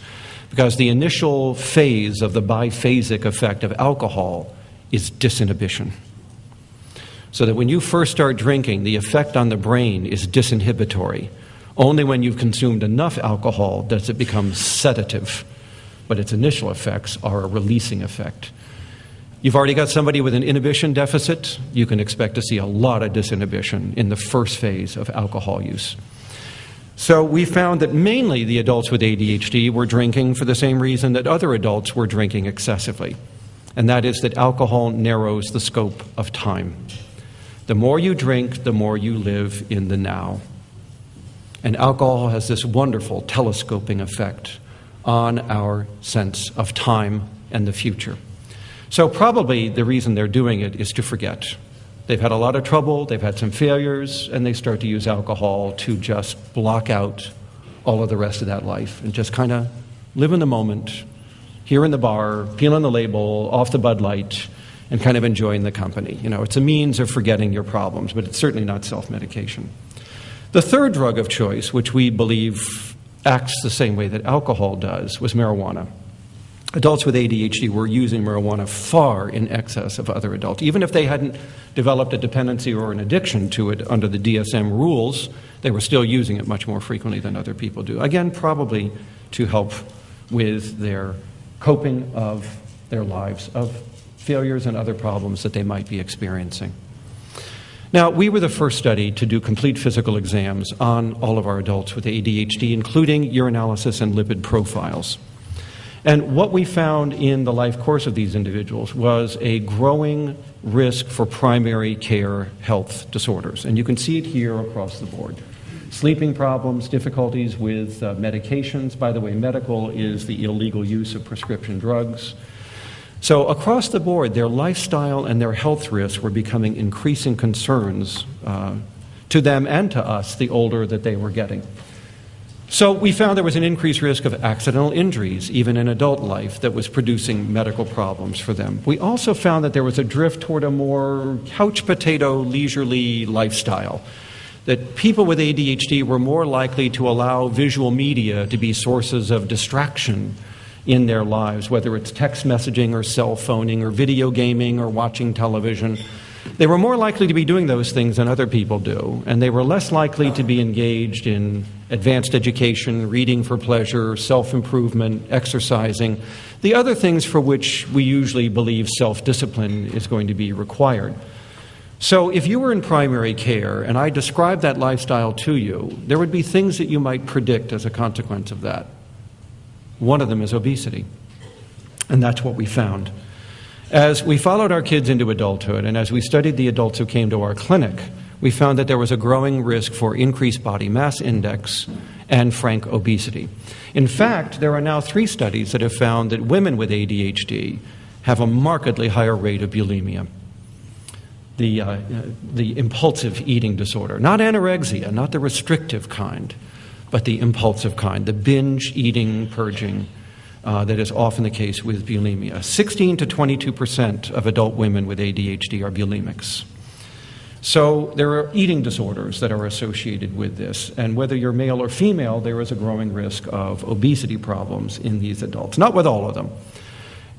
because the initial phase of the biphasic effect of alcohol is disinhibition. So that when you first start drinking, the effect on the brain is disinhibitory. Only when you've consumed enough alcohol does it become sedative, but its initial effects are a releasing effect. You've already got somebody with an inhibition deficit, you can expect to see a lot of disinhibition in the first phase of alcohol use. So we found that mainly the adults with ADHD were drinking for the same reason that other adults were drinking excessively, and that is that alcohol narrows the scope of time. The more you drink, the more you live in the now. And alcohol has this wonderful telescoping effect on our sense of time and the future. So probably the reason they're doing it is to forget. They've had a lot of trouble, they've had some failures, and they start to use alcohol to just block out all of the rest of that life and just kind of live in the moment, here in the bar, peeling the label, off the Bud Light, and kind of enjoying the company. You know, it's a means of forgetting your problems, but it's certainly not self-medication. The third drug of choice, which we believe acts the same way that alcohol does, was marijuana. Adults with ADHD were using marijuana far in excess of other adults. Even if they hadn't developed a dependency or an addiction to it under the DSM rules, they were still using it much more frequently than other people do. Again, probably to help with their coping of their lives, of failures and other problems that they might be experiencing. Now, we were the first study to do complete physical exams on all of our adults with ADHD, including urinalysis and lipid profiles. And what we found in the life course of these individuals was a growing risk for primary care health disorders. And you can see it here across the board. Sleeping problems, difficulties with medications. By the way, medical is the illegal use of prescription drugs. So across the board, their lifestyle and their health risks were becoming increasing concerns to them and to us the older that they were getting. So we found there was an increased risk of accidental injuries, even in adult life, that was producing medical problems for them. We also found that there was a drift toward a more couch potato, leisurely lifestyle, that people with ADHD were more likely to allow visual media to be sources of distraction in their lives, whether it's text messaging or cell phoning or video gaming or watching television. They were more likely to be doing those things than other people do, and they were less likely to be engaged in advanced education, reading for pleasure, self-improvement, exercising, the other things for which we usually believe self-discipline is going to be required. So if you were in primary care and I described that lifestyle to you, there would be things that you might predict as a consequence of that. One of them is obesity, and that's what we found. As we followed our kids into adulthood and as we studied the adults who came to our clinic, we found that there was a growing risk for increased body mass index and frank obesity. In fact, there are now 3 studies that have found that women with ADHD have a markedly higher rate of bulimia, the impulsive eating disorder. Not anorexia, not the restrictive kind, but the impulsive kind, the binge eating, purging, that is often the case with bulimia. 16 to 22% of adult women with ADHD are bulimics. So there are eating disorders that are associated with this, and whether you're male or female, there is a growing risk of obesity problems in these adults, not with all of them.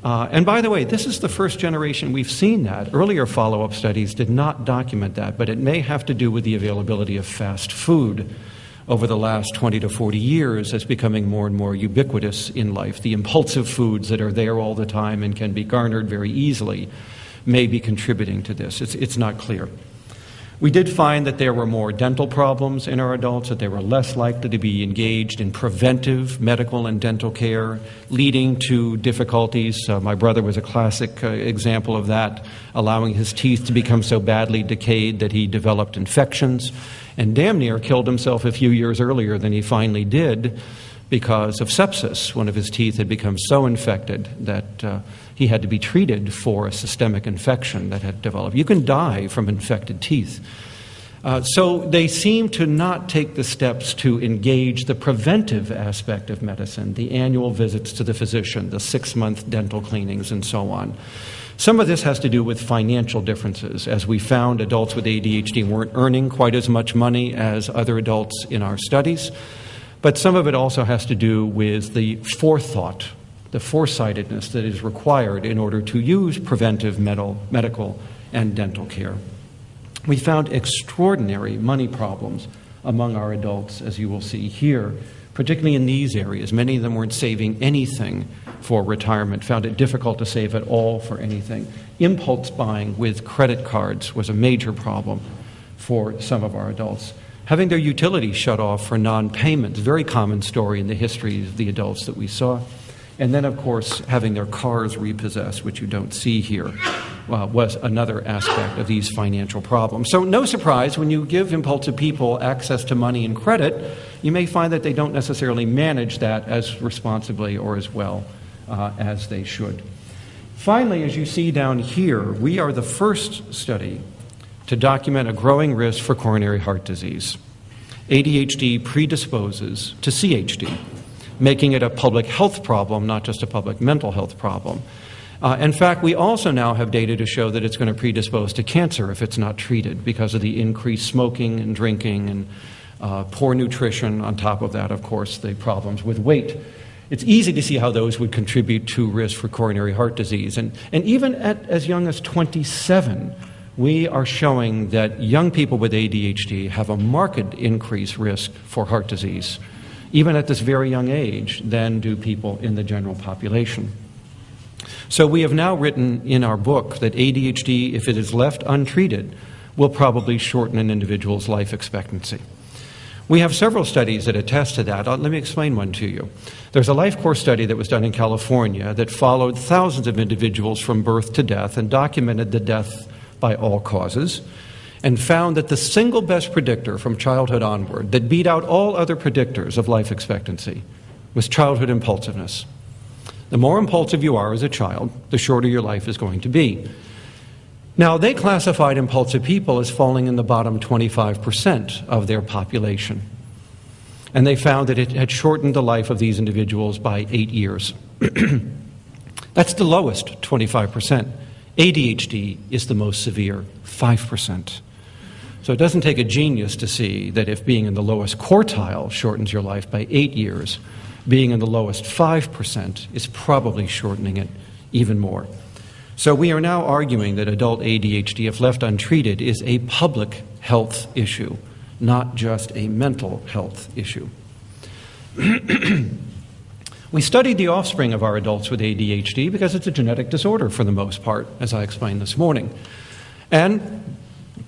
And by the way, this is the first generation we've seen that. Earlier follow-up studies did not document that, but it may have to do with the availability of fast food over the last 20 to 40 years as becoming more and more ubiquitous in life. The impulsive foods that are there all the time and can be garnered very easily may be contributing to this. It's not clear. We did find that there were more dental problems in our adults, that they were less likely to be engaged in preventive medical and dental care, leading to difficulties. My brother was a classic example of that, allowing his teeth to become so badly decayed that he developed infections and damn near killed himself a few years earlier than he finally did because of sepsis. One of his teeth had become so infected that he had to be treated for a systemic infection that had developed. You can die from infected teeth. So they seem to not take the steps to engage the preventive aspect of medicine, the annual visits to the physician, the 6-month dental cleanings, and so on. Some of this has to do with financial differences. As we found, adults with ADHD weren't earning quite as much money as other adults in our studies. But some of it also has to do with the forethought, the foresightedness that is required in order to use preventive medical and dental care. We found extraordinary money problems among our adults, as you will see here, particularly in these areas. Many of them weren't saving anything for retirement, found it difficult to save at all for anything. Impulse buying with credit cards was a major problem for some of our adults. Having their utilities shut off for non-payments, very common story in the history of the adults that we saw. And then, of course, having their cars repossessed, which you don't see here, was another aspect of these financial problems. So no surprise, when you give impulsive people access to money and credit, you may find that they don't necessarily manage that as responsibly or as well as they should. Finally, as you see down here, we are the first study to document a growing risk for coronary heart disease. ADHD predisposes to CHD, making it a public health problem, not just a public mental health problem. In fact, we also now have data to show that it's going to predispose to cancer if it's not treated because of the increased smoking and drinking and poor nutrition. On top of that, of course, the problems with weight. It's easy to see how those would contribute to risk for coronary heart disease. And even at as young as 27, we are showing that young people with ADHD have a marked increased risk for heart disease, even at this very young age, than do people in the general population. So we have now written in our book that ADHD, if it is left untreated, will probably shorten an individual's life expectancy. We have several studies that attest to that. Let me explain one to you. There's a life course study that was done in California that followed thousands of individuals from birth to death and documented the death by all causes, and found that the single best predictor from childhood onward that beat out all other predictors of life expectancy was childhood impulsiveness. The more impulsive you are as a child, the shorter your life is going to be. Now, they classified impulsive people as falling in the bottom 25% of their population. And they found that it had shortened the life of these individuals by 8 years. That's the lowest 25%. ADHD is the most severe, 5%. So it doesn't take a genius to see that if being in the lowest quartile shortens your life by 8 years, being in the lowest 5% is probably shortening it even more. So we are now arguing that adult ADHD, if left untreated, is a public health issue, not just a mental health issue. We studied the offspring of our adults with ADHD because it's a genetic disorder for the most part, as I explained this morning. And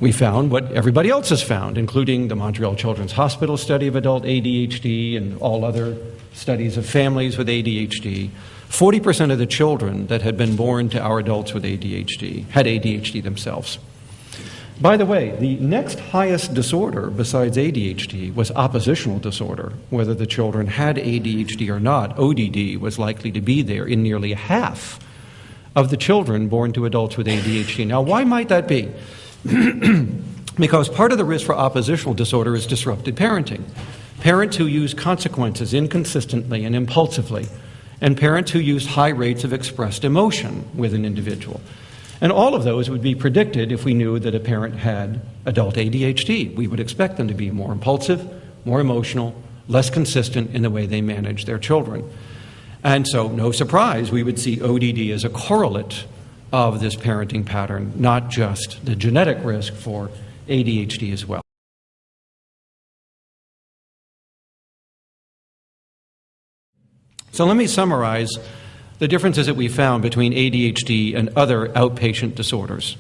we found what everybody else has found, including the Montreal Children's Hospital study of adult ADHD and all other studies of families with ADHD. 40% of the children that had been born to our adults with ADHD had ADHD themselves. By the way, the next highest disorder besides ADHD was oppositional disorder. Whether the children had ADHD or not, ODD was likely to be there in nearly half of the children born to adults with ADHD. Now, why might that be? Because part of the risk for oppositional disorder is disrupted parenting. Parents who use consequences inconsistently and impulsively, and parents who use high rates of expressed emotion with an individual. And all of those would be predicted if we knew that a parent had adult ADHD. We would expect them to be more impulsive, more emotional, less consistent in the way they manage their children. And so, no surprise, we would see ODD as a correlate of this parenting pattern, not just the genetic risk for ADHD as well. So let me summarize the differences that we found between ADHD and other outpatient disorders.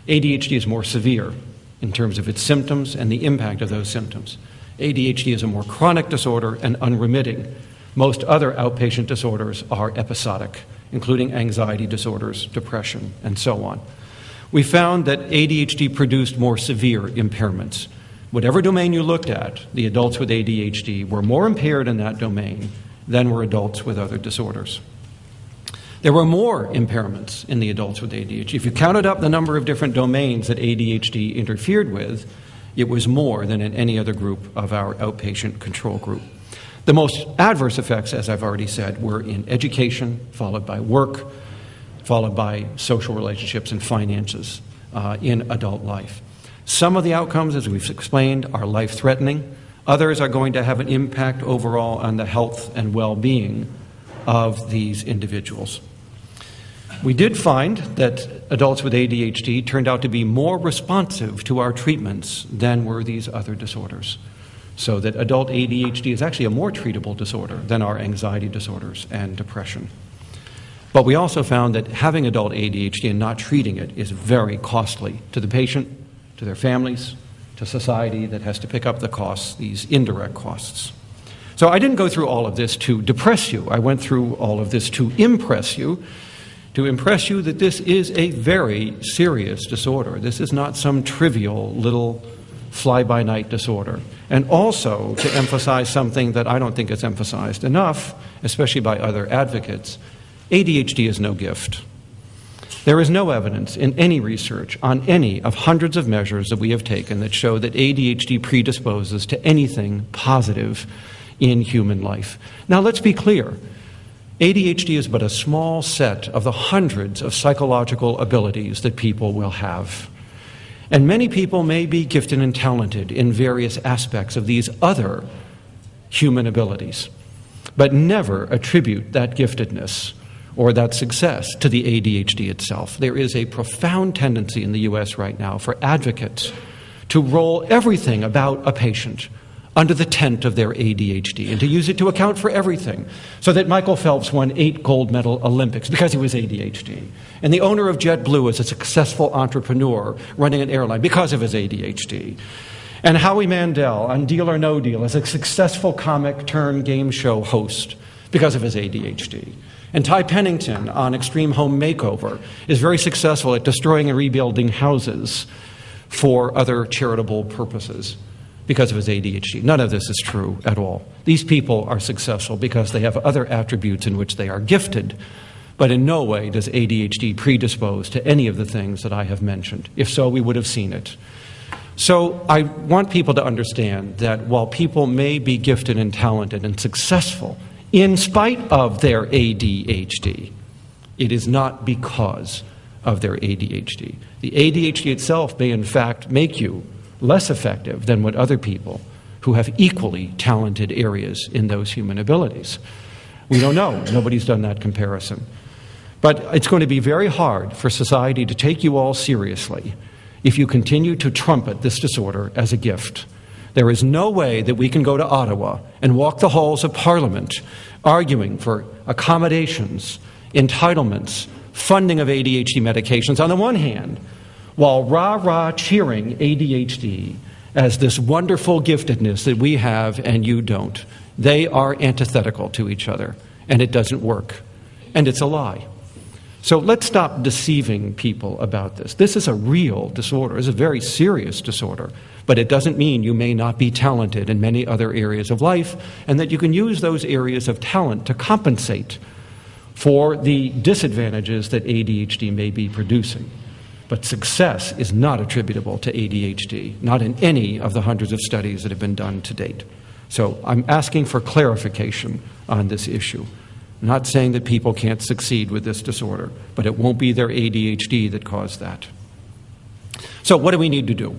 ADHD is more severe in terms of its symptoms and the impact of those symptoms. ADHD is a more chronic disorder and unremitting. Most other outpatient disorders are episodic, including anxiety disorders, depression, and so on. We found that ADHD produced more severe impairments. Whatever domain you looked at, the adults with ADHD were more impaired in that domain than were adults with other disorders. There were more impairments in the adults with ADHD. If you counted up the number of different domains that ADHD interfered with, it was more than in any other group of our outpatient control group. The most adverse effects, as I've already said, were in education, followed by work, followed by social relationships and finances in adult life. Some of the outcomes, as we've explained, are life-threatening. Others are going to have an impact overall on the health and well-being of these individuals. We did find that adults with ADHD turned out to be more responsive to our treatments than were these other disorders. So that adult ADHD is actually a more treatable disorder than our anxiety disorders and depression. But we also found that having adult ADHD and not treating it is very costly to the patient, to their families, to society that has to pick up the costs, these indirect costs. So I didn't go through all of this to depress you. I went through all of this to impress you that this is a very serious disorder. This is not some trivial little fly-by-night disorder. And also to emphasize something that I don't think is emphasized enough, especially by other advocates, ADHD is no gift. There is no evidence in any research on any of hundreds of measures that we have taken that show that ADHD predisposes to anything positive in human life. Now, let's be clear. ADHD is but a small set of the hundreds of psychological abilities that people will have. And many people may be gifted and talented in various aspects of these other human abilities, but never attribute that giftedness or that success to the ADHD itself. There is a profound tendency in the U.S. right now for advocates to roll everything about a patient under the tent of their ADHD and to use it to account for everything. So that Michael Phelps won 8 gold medal Olympics because he was ADHD. And the owner of JetBlue is a successful entrepreneur running an airline because of his ADHD. And Howie Mandel on Deal or No Deal is a successful comic turned game show host because of his ADHD. And Ty Pennington on Extreme Home Makeover is very successful at destroying and rebuilding houses for other charitable purposes because of his ADHD. None of this is true at all. These people are successful because they have other attributes in which they are gifted, but in no way does ADHD predispose to any of the things that I have mentioned. If so, we would have seen it. So I want people to understand that while people may be gifted and talented and successful in spite of their ADHD, it is not because of their ADHD. The ADHD itself may in fact make you less effective than what other people who have equally talented areas in those human abilities. We don't know. Nobody's done that comparison. But it's going to be very hard for society to take you all seriously if you continue to trumpet this disorder as a gift. There is no way that we can go to Ottawa and walk the halls of Parliament arguing for accommodations, entitlements, funding of ADHD medications on the one hand, while rah-rah cheering ADHD as this wonderful giftedness that we have and you don't. They are antithetical to each other, and it doesn't work. And it's a lie. So let's stop deceiving people about this. This is a real disorder. It's a very serious disorder. But it doesn't mean you may not be talented in many other areas of life, and that you can use those areas of talent to compensate for the disadvantages that ADHD may be producing. But success is not attributable to ADHD, not in any of the hundreds of studies that have been done to date. So I'm asking for clarification on this issue. I'm not saying that people can't succeed with this disorder, but it won't be their ADHD that caused that. So what do we need to do?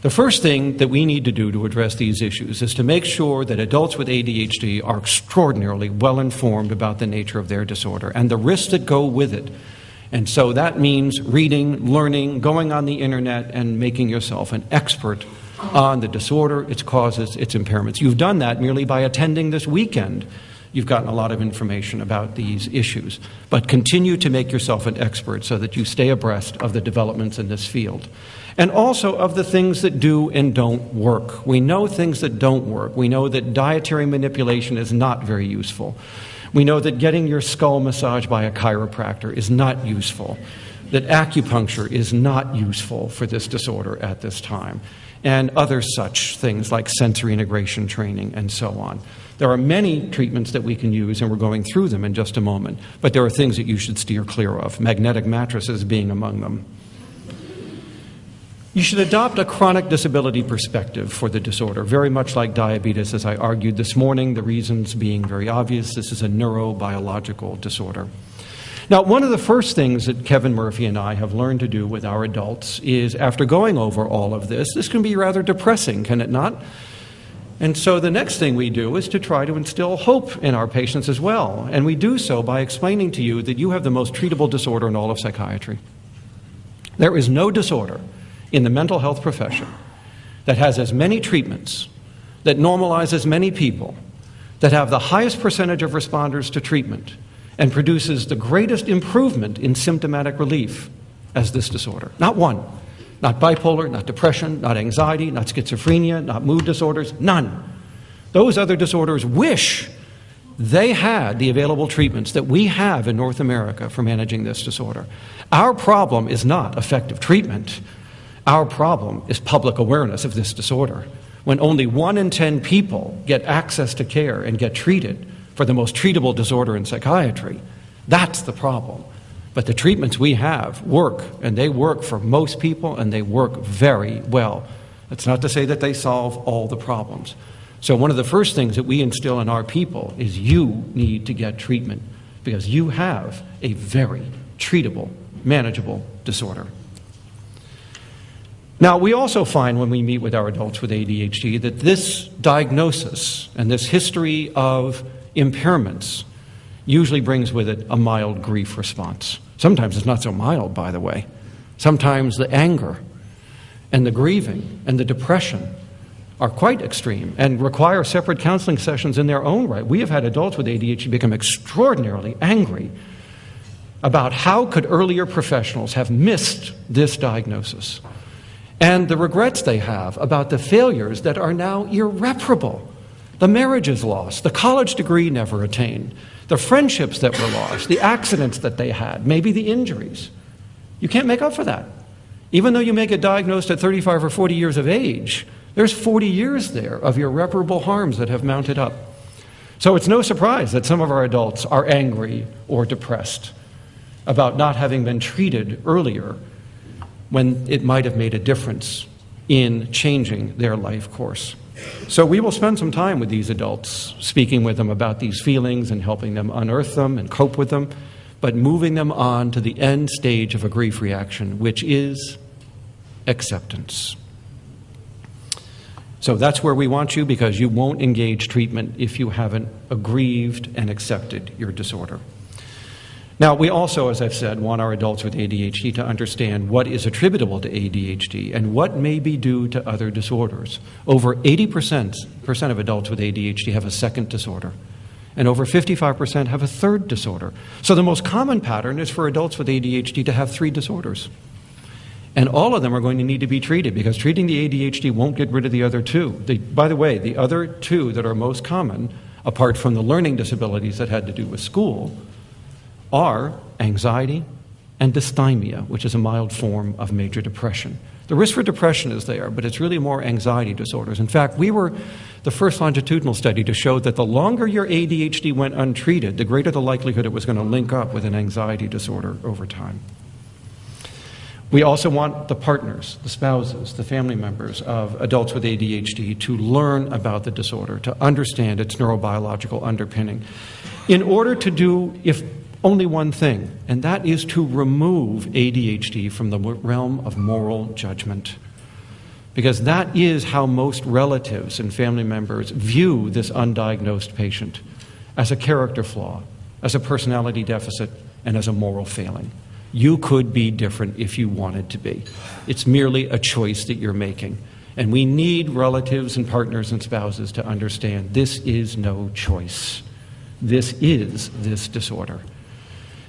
The first thing that we need to do to address these issues is to make sure that adults with ADHD are extraordinarily well informed about the nature of their disorder and the risks that go with it. And so that means reading, learning, going on the internet, and making yourself an expert on the disorder, its causes, its impairments. You've done that merely by attending this weekend. You've gotten a lot of information about these issues. But continue to make yourself an expert so that you stay abreast of the developments in this field. And also of the things that do and don't work. We know things that don't work. We know that dietary manipulation is not very useful. We know that getting your skull massaged by a chiropractor is not useful. That acupuncture is not useful for this disorder at this time. And other such things like sensory integration training and so on. There are many treatments that we can use, and we're going through them in just a moment. But there are things that you should steer clear of, magnetic mattresses being among them. You should adopt a chronic disability perspective for the disorder, very much like diabetes, as I argued this morning, the reasons being very obvious. This is a neurobiological disorder. Now, one of the first things that Kevin Murphy and I have learned to do with our adults is, after going over all of this can be rather depressing, can it not? And so the next thing we do is to try to instill hope in our patients as well. And we do so by explaining to you that you have the most treatable disorder in all of psychiatry. There is no disorder in the mental health profession that has as many treatments, that normalize as many people, that have the highest percentage of responders to treatment, and produces the greatest improvement in symptomatic relief as this disorder. Not one. Not bipolar, not depression, not anxiety, not schizophrenia, not mood disorders, none. Those other disorders wish they had the available treatments that we have in North America for managing this disorder. Our problem is not effective treatment. Our problem is public awareness of this disorder. When only 1 in 10 people get access to care and get treated for the most treatable disorder in psychiatry, that's the problem. But the treatments we have work, and they work for most people, and they work very well. That's not to say that they solve all the problems. So one of the first things that we instill in our people is you need to get treatment because you have a very treatable, manageable disorder. Now, we also find when we meet with our adults with ADHD that this diagnosis and this history of impairments usually brings with it a mild grief response. Sometimes it's not so mild, by the way. Sometimes the anger and the grieving and the depression are quite extreme and require separate counseling sessions in their own right. We have had adults with ADHD become extraordinarily angry about how could earlier professionals have missed this diagnosis, and the regrets they have about the failures that are now irreparable. The marriage is lost, the college degree never attained, the friendships that were lost, the accidents that they had, maybe the injuries. You can't make up for that. Even though you may get diagnosed at 35 or 40 years of age, there's 40 years there of irreparable harms that have mounted up. So it's no surprise that some of our adults are angry or depressed about not having been treated earlier when it might have made a difference in changing their life course. So we will spend some time with these adults, speaking with them about these feelings and helping them unearth them and cope with them, but moving them on to the end stage of a grief reaction, which is acceptance. So that's where we want you, because you won't engage treatment if you haven't aggrieved and accepted your disorder. Now, we also, as I've said, want our adults with ADHD to understand what is attributable to ADHD and what may be due to other disorders. Over 80% of adults with ADHD have a second disorder, and over 55% have a third disorder. So the most common pattern is for adults with ADHD to have 3 disorders. And all of them are going to need to be treated, because treating the ADHD won't get rid of the other 2. By the way, the other 2 that are most common, apart from the learning disabilities that had to do with school, are anxiety and dysthymia, which is a mild form of major depression. The risk for depression is there, but it's really more anxiety disorders. In fact, we were the first longitudinal study to show that the longer your ADHD went untreated, the greater the likelihood it was going to link up with an anxiety disorder over time. We also want the partners, the spouses, the family members of adults with ADHD to learn about the disorder, to understand its neurobiological underpinning, in order to do, if only one thing, and that is to remove ADHD from the realm of moral judgment. Because that is how most relatives and family members view this undiagnosed patient, as a character flaw, as a personality deficit, and as a moral failing. You could be different if you wanted to be. It's merely a choice that you're making. And we need relatives and partners and spouses to understand this is no choice. This is this disorder.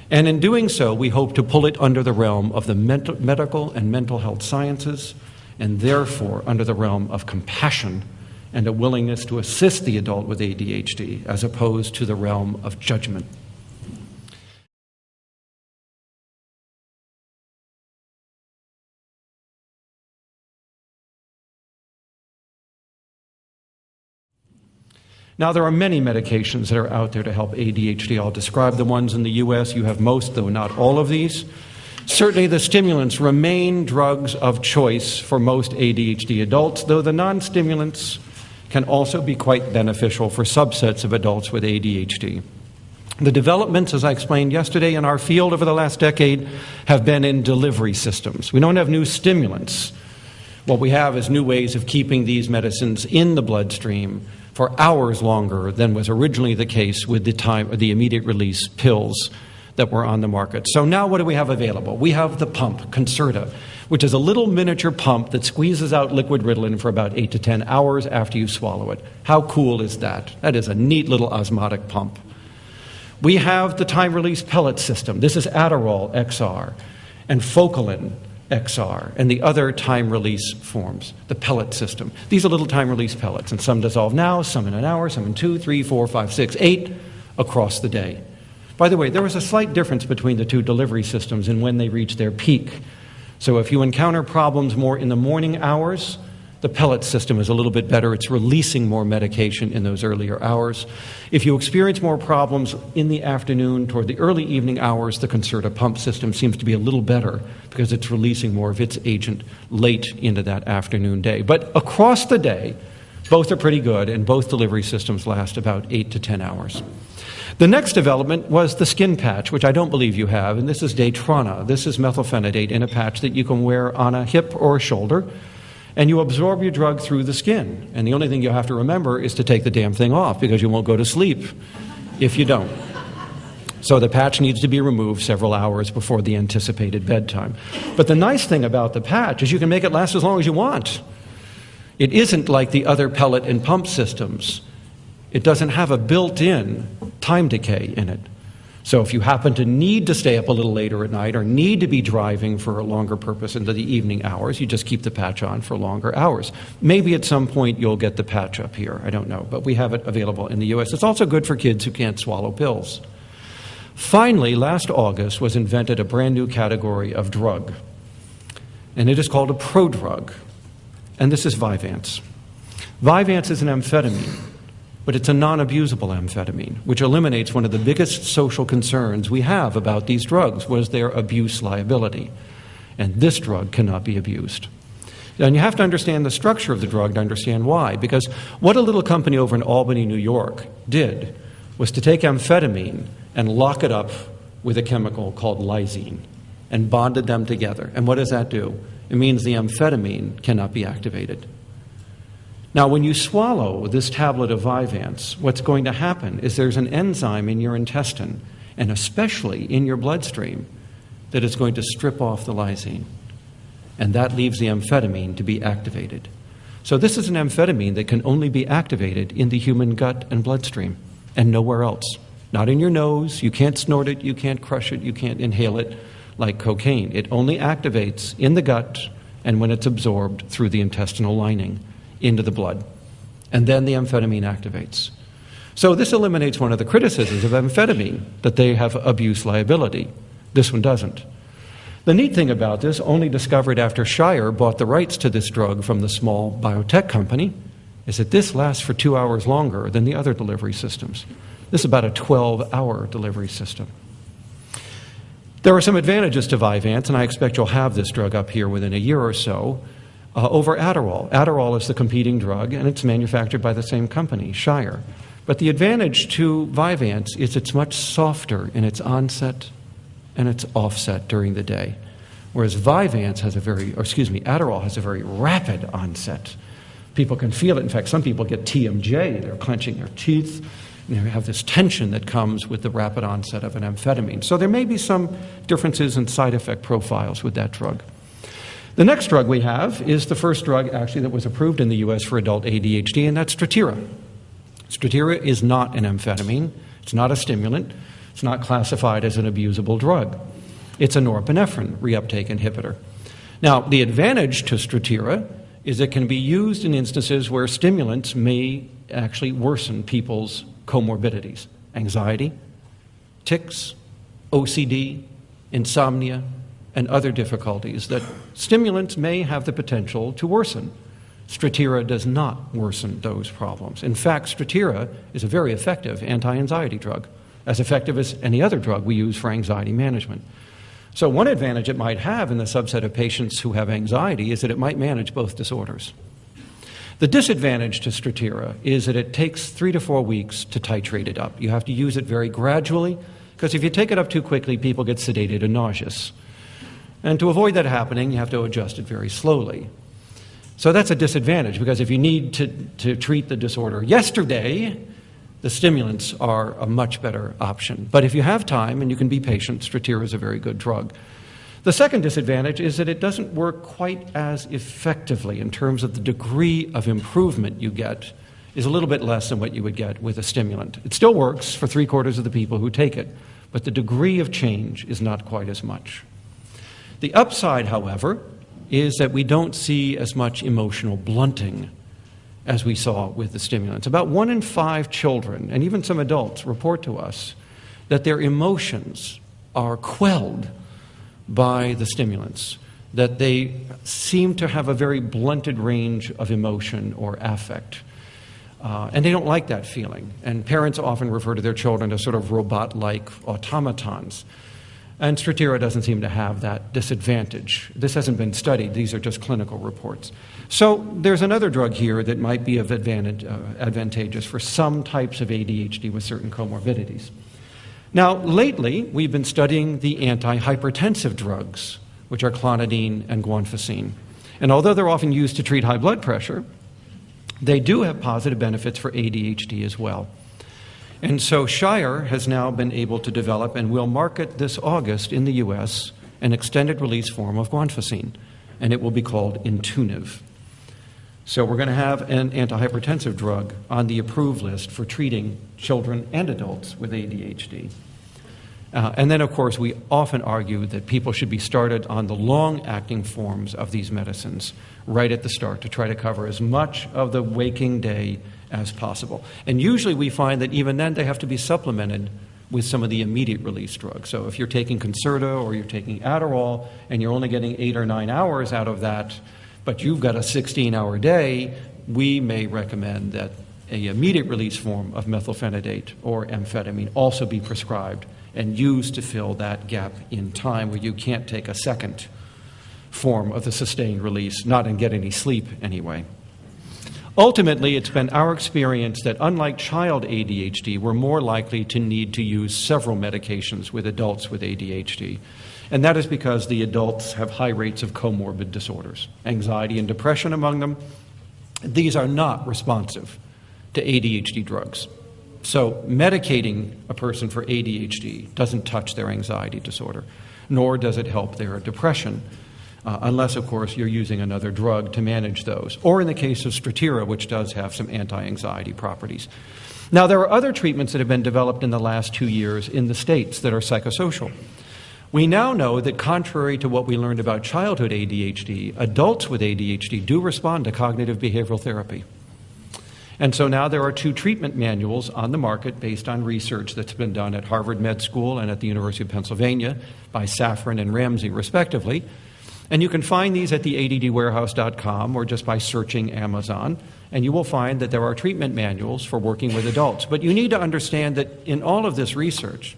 And in doing so, we hope to pull it under the realm of the medical and mental health sciences, and therefore under the realm of compassion and a willingness to assist the adult with ADHD, as opposed to the realm of judgment. Now, there are many medications that are out there to help ADHD. I'll describe the ones in the U.S. You have most, though not all of these. Certainly, the stimulants remain drugs of choice for most ADHD adults, though the non-stimulants can also be quite beneficial for subsets of adults with ADHD. The developments, as I explained yesterday, in our field over the last decade have been in delivery systems. We don't have new stimulants. What we have is new ways of keeping these medicines in the bloodstream for hours longer than was originally the case with the immediate release pills that were on the market. So now what do we have available? We have the pump, Concerta, which is a little miniature pump that squeezes out liquid Ritalin for about 8 to 10 hours after you swallow it. How cool is that? That is a neat little osmotic pump. We have the time-release pellet system. This is Adderall XR and Focalin XR and the other time-release forms, the pellet system. These are little time-release pellets, and some dissolve now, some in an hour, some in 2, 3, 4, 5, 6, 8 across the day. By the way, there was a slight difference between the two delivery systems in when they reach their peak. So if you encounter problems more in the morning hours, the pellet system is a little bit better. It's releasing more medication in those earlier hours. If you experience more problems in the afternoon toward the early evening hours, the Concerta pump system seems to be a little better because it's releasing more of its agent late into that afternoon day. But across the day, both are pretty good, and both delivery systems last about 8 to 10 hours. The next development was the skin patch, which I don't believe you have, and this is Daytrana. This is methylphenidate in a patch that you can wear on a hip or a shoulder, and you absorb your drug through the skin. And the only thing you have to remember is to take the damn thing off, because you won't go to sleep if you don't. So the patch needs to be removed several hours before the anticipated bedtime. But the nice thing about the patch is you can make it last as long as you want. It isn't like the other pellet and pump systems. It doesn't have a built-in time decay in it. So if you happen to need to stay up a little later at night or need to be driving for a longer purpose into the evening hours, you just keep the patch on for longer hours. Maybe at some point you'll get the patch up here. I don't know. But we have it available in the U.S. It's also good for kids who can't swallow pills. Finally, last August was invented a brand new category of drug. And it is called a prodrug. And this is Vyvanse. Vyvanse is an amphetamine, but it's a non-abusable amphetamine, which eliminates one of the biggest social concerns we have about these drugs, was their abuse liability. And this drug cannot be abused. And you have to understand the structure of the drug to understand why, because what a little company over in Albany, New York did was to take amphetamine and lock it up with a chemical called lysine and bonded them together. And what does that do? It means the amphetamine cannot be activated. Now, when you swallow this tablet of Vyvanse, what's going to happen is there's an enzyme in your intestine, and especially in your bloodstream, that is going to strip off the lysine. And that leaves the amphetamine to be activated. So this is an amphetamine that can only be activated in the human gut and bloodstream, and nowhere else. Not in your nose. You can't snort it. You can't crush it. You can't inhale it like cocaine. It only activates in the gut and when it's absorbed through the intestinal lining into the blood. And then the amphetamine activates. So this eliminates one of the criticisms of amphetamine, that they have abuse liability. This one doesn't. The neat thing about this, only discovered after Shire bought the rights to this drug from the small biotech company, is that this lasts for 2 hours longer than the other delivery systems. This is about a 12-hour delivery system. There are some advantages to Vyvanse, and I expect you'll have this drug up here within a year or so, over Adderall. Adderall is the competing drug, and it's manufactured by the same company, Shire. But the advantage to Vyvanse is it's much softer in its onset and its offset during the day. Whereas Adderall has a very rapid onset. People can feel it. In fact, some people get TMJ. They're clenching their teeth. You have this tension that comes with the rapid onset of an amphetamine. So there may be some differences in side effect profiles with that drug. The next drug we have is the first drug actually that was approved in the U.S. for adult ADHD, and that's Strattera. Strattera is not an amphetamine. It's not a stimulant. It's not classified as an abusable drug. It's a norepinephrine reuptake inhibitor. Now, the advantage to Strattera is it can be used in instances where stimulants may actually worsen people's comorbidities, anxiety, tics, OCD, insomnia, and other difficulties that stimulants may have the potential to worsen. Strattera does not worsen those problems. In fact, Strattera is a very effective anti-anxiety drug, as effective as any other drug we use for anxiety management. So one advantage it might have in the subset of patients who have anxiety is that it might manage both disorders. The disadvantage to Strattera is that it takes 3 to 4 weeks to titrate it up. You have to use it very gradually, because if you take it up too quickly, people get sedated and nauseous. And to avoid that happening, you have to adjust it very slowly. So that's a disadvantage, because if you need to treat the disorder yesterday, the stimulants are a much better option. But if you have time and you can be patient, Strattera is a very good drug. The second disadvantage is that it doesn't work quite as effectively in terms of the degree of improvement you get is a little bit less than what you would get with a stimulant. It still works for 3/4 of the people who take it, but the degree of change is not quite as much. The upside, however, is that we don't see as much emotional blunting as we saw with the stimulants. About 1 in 5 children, and even some adults, report to us that their emotions are quelled by the stimulants, that they seem to have a very blunted range of emotion or affect. And they don't like that feeling. And parents often refer to their children as sort of robot-like automatons. And Strattera doesn't seem to have that disadvantage. This hasn't been studied. These are just clinical reports. So there's another drug here that might be advantageous for some types of ADHD with certain comorbidities. Now, lately, we've been studying the antihypertensive drugs, which are clonidine and guanfacine. And although they're often used to treat high blood pressure, they do have positive benefits for ADHD as well. And so Shire has now been able to develop and will market this August in the U.S. an extended release form of guanfacine, and it will be called Intuniv. So we're going to have an antihypertensive drug on the approved list for treating children and adults with ADHD. And then, of course, we often argue that people should be started on the long-acting forms of these medicines right at the start to try to cover as much of the waking day as possible. And usually we find that even then they have to be supplemented with some of the immediate release drugs. So if you're taking Concerta or you're taking Adderall and you're only getting 8 or 9 hours out of that, but you've got a 16-hour day, we may recommend that an immediate release form of methylphenidate or amphetamine also be prescribed and used to fill that gap in time where you can't take a second form of the sustained release, not and get any sleep anyway. Ultimately, it's been our experience that unlike child ADHD, we're more likely to need to use several medications with adults with ADHD. And that is because the adults have high rates of comorbid disorders, anxiety and depression among them. These are not responsive to ADHD drugs. So medicating a person for ADHD doesn't touch their anxiety disorder, nor does it help their depression, unless, of course, you're using another drug to manage those. Or in the case of Strattera, which does have some anti-anxiety properties. Now, there are other treatments that have been developed in the last 2 years in the States that are psychosocial. We now know that contrary to what we learned about childhood ADHD, adults with ADHD do respond to cognitive behavioral therapy. And so now there are 2 treatment manuals on the market based on research that's been done at Harvard Med School and at the University of Pennsylvania by Safran and Ramsey, respectively. And you can find these at the addwarehouse.com or just by searching Amazon, and you will find that there are treatment manuals for working with adults. But you need to understand that in all of this research,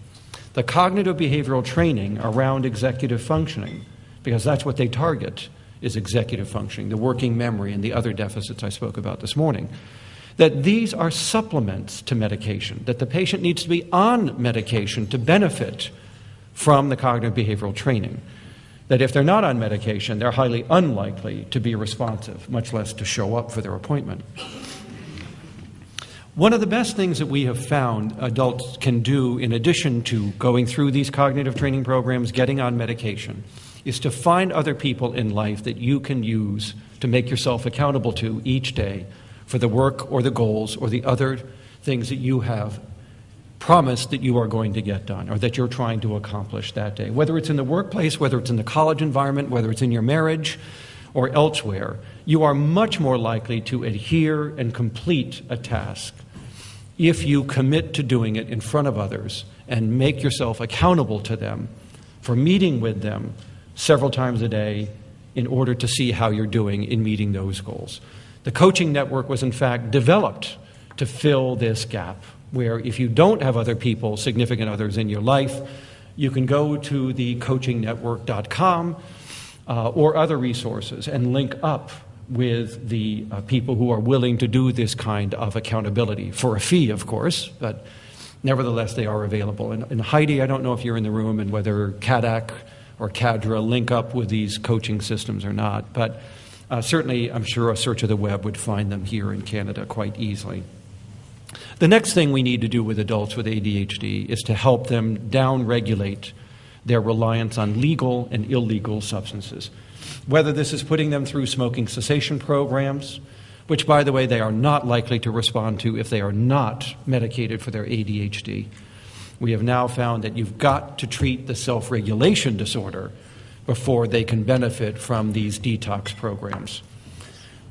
the cognitive behavioral training around executive functioning, because that's what they target, is executive functioning, the working memory and the other deficits I spoke about this morning, that these are supplements to medication, that the patient needs to be on medication to benefit from the cognitive behavioral training, that if they're not on medication, they're highly unlikely to be responsive, much less to show up for their appointment. One of the best things that we have found adults can do, in addition to going through these cognitive training programs, getting on medication, is to find other people in life that you can use to make yourself accountable to each day for the work or the goals or the other things that you have promised that you are going to get done or that you're trying to accomplish that day. Whether it's in the workplace, whether it's in the college environment, whether it's in your marriage or elsewhere, you are much more likely to adhere and complete a task if you commit to doing it in front of others and make yourself accountable to them for meeting with them several times a day in order to see how you're doing in meeting those goals. The coaching network was in fact developed to fill this gap, where if you don't have other people, significant others in your life, you can go to the coachingnetwork.com or other resources and link up with the people who are willing to do this kind of accountability, for a fee, of course, but nevertheless they are available. And Heidi, I don't know if you're in the room and whether CADAC or CADRA link up with these coaching systems or not, but certainly I'm sure a search of the web would find them here in Canada quite easily. The next thing we need to do with adults with ADHD is to help them down-regulate their reliance on legal and illegal substances. Whether this is putting them through smoking cessation programs, which, by the way, they are not likely to respond to if they are not medicated for their ADHD. We have now found that you've got to treat the self-regulation disorder before they can benefit from these detox programs.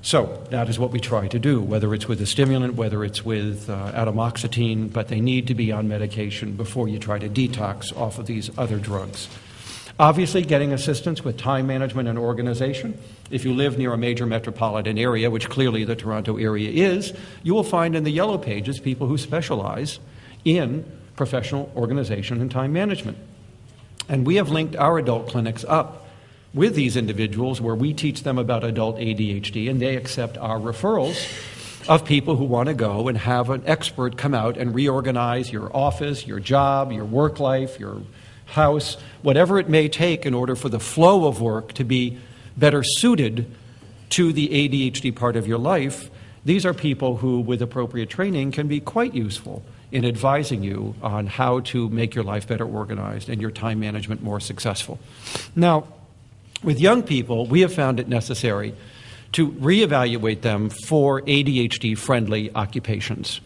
So that is what we try to do, whether it's with a stimulant, whether it's with atomoxetine, but they need to be on medication before you try to detox off of these other drugs. Obviously, getting assistance with time management and organization. If you live near a major metropolitan area, which clearly the Toronto area is, you will find in the yellow pages people who specialize in professional organization and time management. And we have linked our adult clinics up with these individuals where we teach them about adult ADHD, and they accept our referrals of people who want to go and have an expert come out and reorganize your office, your job, your work life, your house, whatever it may take in order for the flow of work to be better suited to the ADHD part of your life. These are people who, with appropriate training, can be quite useful in advising you on how to make your life better organized and your time management more successful. Now, with young people, we have found it necessary to reevaluate them for ADHD-friendly occupations,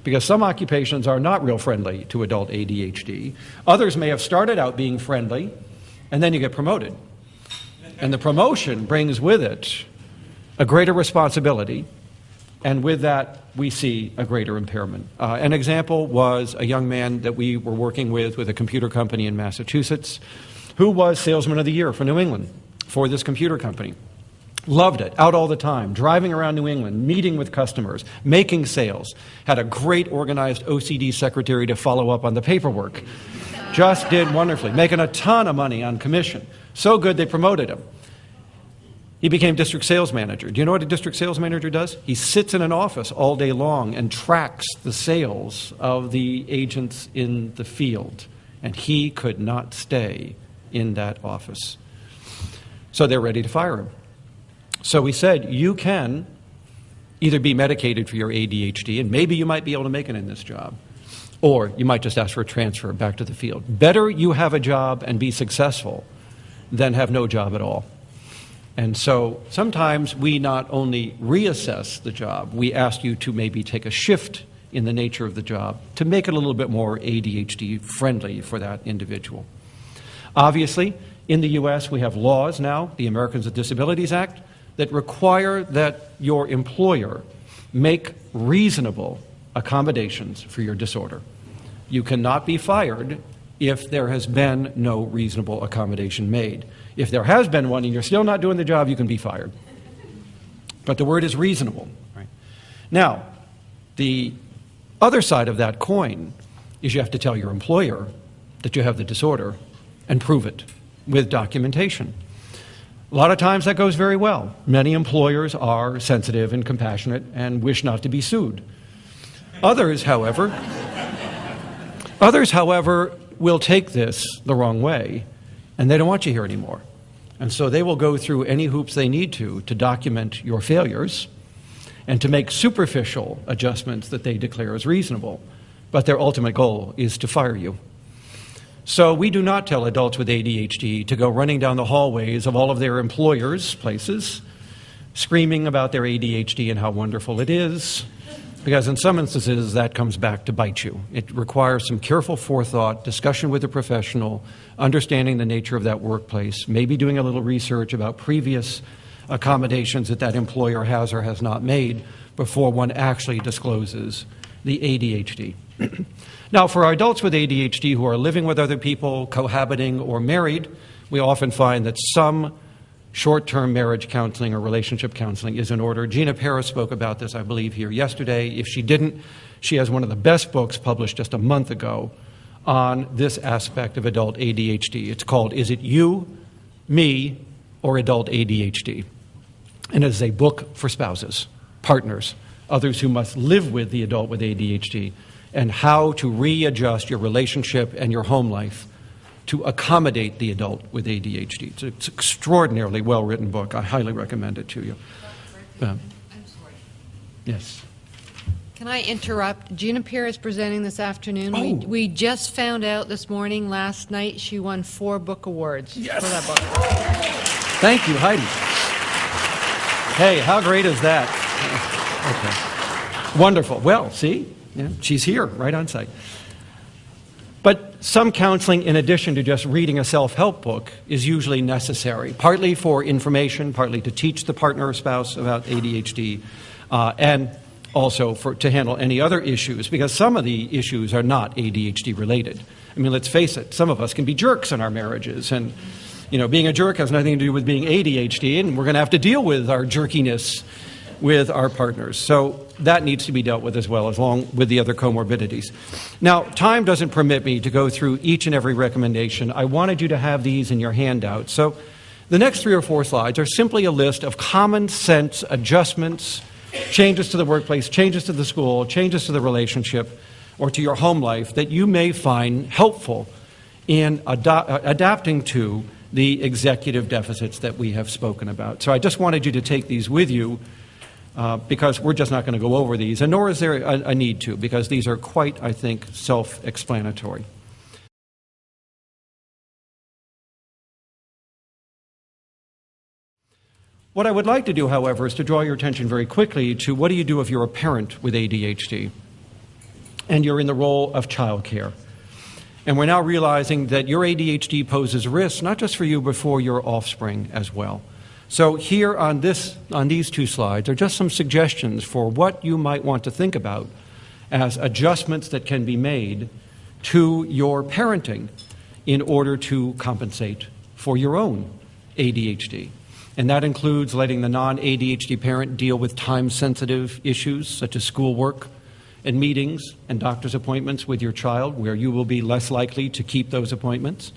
because some occupations are not real friendly to adult ADHD. Others may have started out being friendly, and then you get promoted. And the promotion brings with it a greater responsibility, and with that, we see a greater impairment. An example was a young man that we were working with a computer company in Massachusetts, who was Salesman of the Year for New England for this computer company. Loved it, out all the time, driving around New England, meeting with customers, making sales. Had a great organized OCD secretary to follow up on the paperwork. Just did wonderfully, making a ton of money on commission. So good they promoted him. He became district sales manager. Do you know what a district sales manager does? He sits in an office all day long and tracks the sales of the agents in the field. And he could not stay in that office. So they're ready to fire him. So we said, you can either be medicated for your ADHD, and maybe you might be able to make it in this job, or you might just ask for a transfer back to the field. Better you have a job and be successful than have no job at all. And so sometimes we not only reassess the job, we ask you to maybe take a shift in the nature of the job to make it a little bit more ADHD friendly for that individual. Obviously, in the U.S., we have laws now, the Americans with Disabilities Act, that require that your employer make reasonable accommodations for your disorder. You cannot be fired if there has been no reasonable accommodation made. If there has been one and you're still not doing the job, you can be fired. But the word is reasonable. Right? Now, the other side of that coin is you have to tell your employer that you have the disorder and prove it with documentation. A lot of times that goes very well. Many employers are sensitive and compassionate and wish not to be sued. Others, however, will take this the wrong way, and they don't want you here anymore. And so they will go through any hoops they need to document your failures and to make superficial adjustments that they declare as reasonable. But their ultimate goal is to fire you. So we do not tell adults with ADHD to go running down the hallways of all of their employers' places, screaming about their ADHD and how wonderful it is, because in some instances that comes back to bite you. It requires some careful forethought, discussion with a professional, understanding the nature of that workplace, maybe doing a little research about previous accommodations that employer has or has not made before one actually discloses the ADHD. Now, for our adults with ADHD who are living with other people, cohabiting, or married, we often find that some short-term marriage counseling or relationship counseling is in order. Gina Paris spoke about this, I believe, here yesterday. If she didn't, she has one of the best books published just a month ago on this aspect of adult ADHD. It's called Is It You, Me, or Adult ADHD? And it is a book for spouses, partners, others who must live with the adult with ADHD, and how to readjust your relationship and your home life to accommodate the adult with ADHD. It's an extraordinarily well-written book. I highly recommend it to you. I'm sorry. Yes. Can I interrupt? Gina Pierre is presenting this afternoon. Oh. We just found out this morning, last night, she won 4 book awards for that book. Thank you, Heidi. Hey, how great is that? Okay. Wonderful. Well, see? Yeah, she's here, right on site. But some counseling, in addition to just reading a self-help book, is usually necessary, partly for information, partly to teach the partner or spouse about ADHD, and also to handle any other issues, because some of the issues are not ADHD related. I mean, let's face it, some of us can be jerks in our marriages, and being a jerk has nothing to do with being ADHD, and we're going to have to deal with our jerkiness with our partners. So that needs to be dealt with as well, along with the other comorbidities. Now, time doesn't permit me to go through each and every recommendation. I wanted you to have these in your handout. So the next 3 or 4 slides are simply a list of common sense adjustments, changes to the workplace, changes to the school, changes to the relationship, or to your home life that you may find helpful in adapting to the executive deficits that we have spoken about. So I just wanted you to take these with you, because we're just not going to go over these, and nor is there a need to, because these are quite, I think, self-explanatory. What I would like to do, however, is to draw your attention very quickly to what do you do if you're a parent with ADHD and you're in the role of childcare. And we're now realizing that your ADHD poses risks, not just for you, but for your offspring as well. So here on these 2 slides are just some suggestions for what you might want to think about as adjustments that can be made to your parenting in order to compensate for your own ADHD. And that includes letting the non-ADHD parent deal with time-sensitive issues such as schoolwork and meetings and doctor's appointments with your child, where you will be less likely to keep those appointments.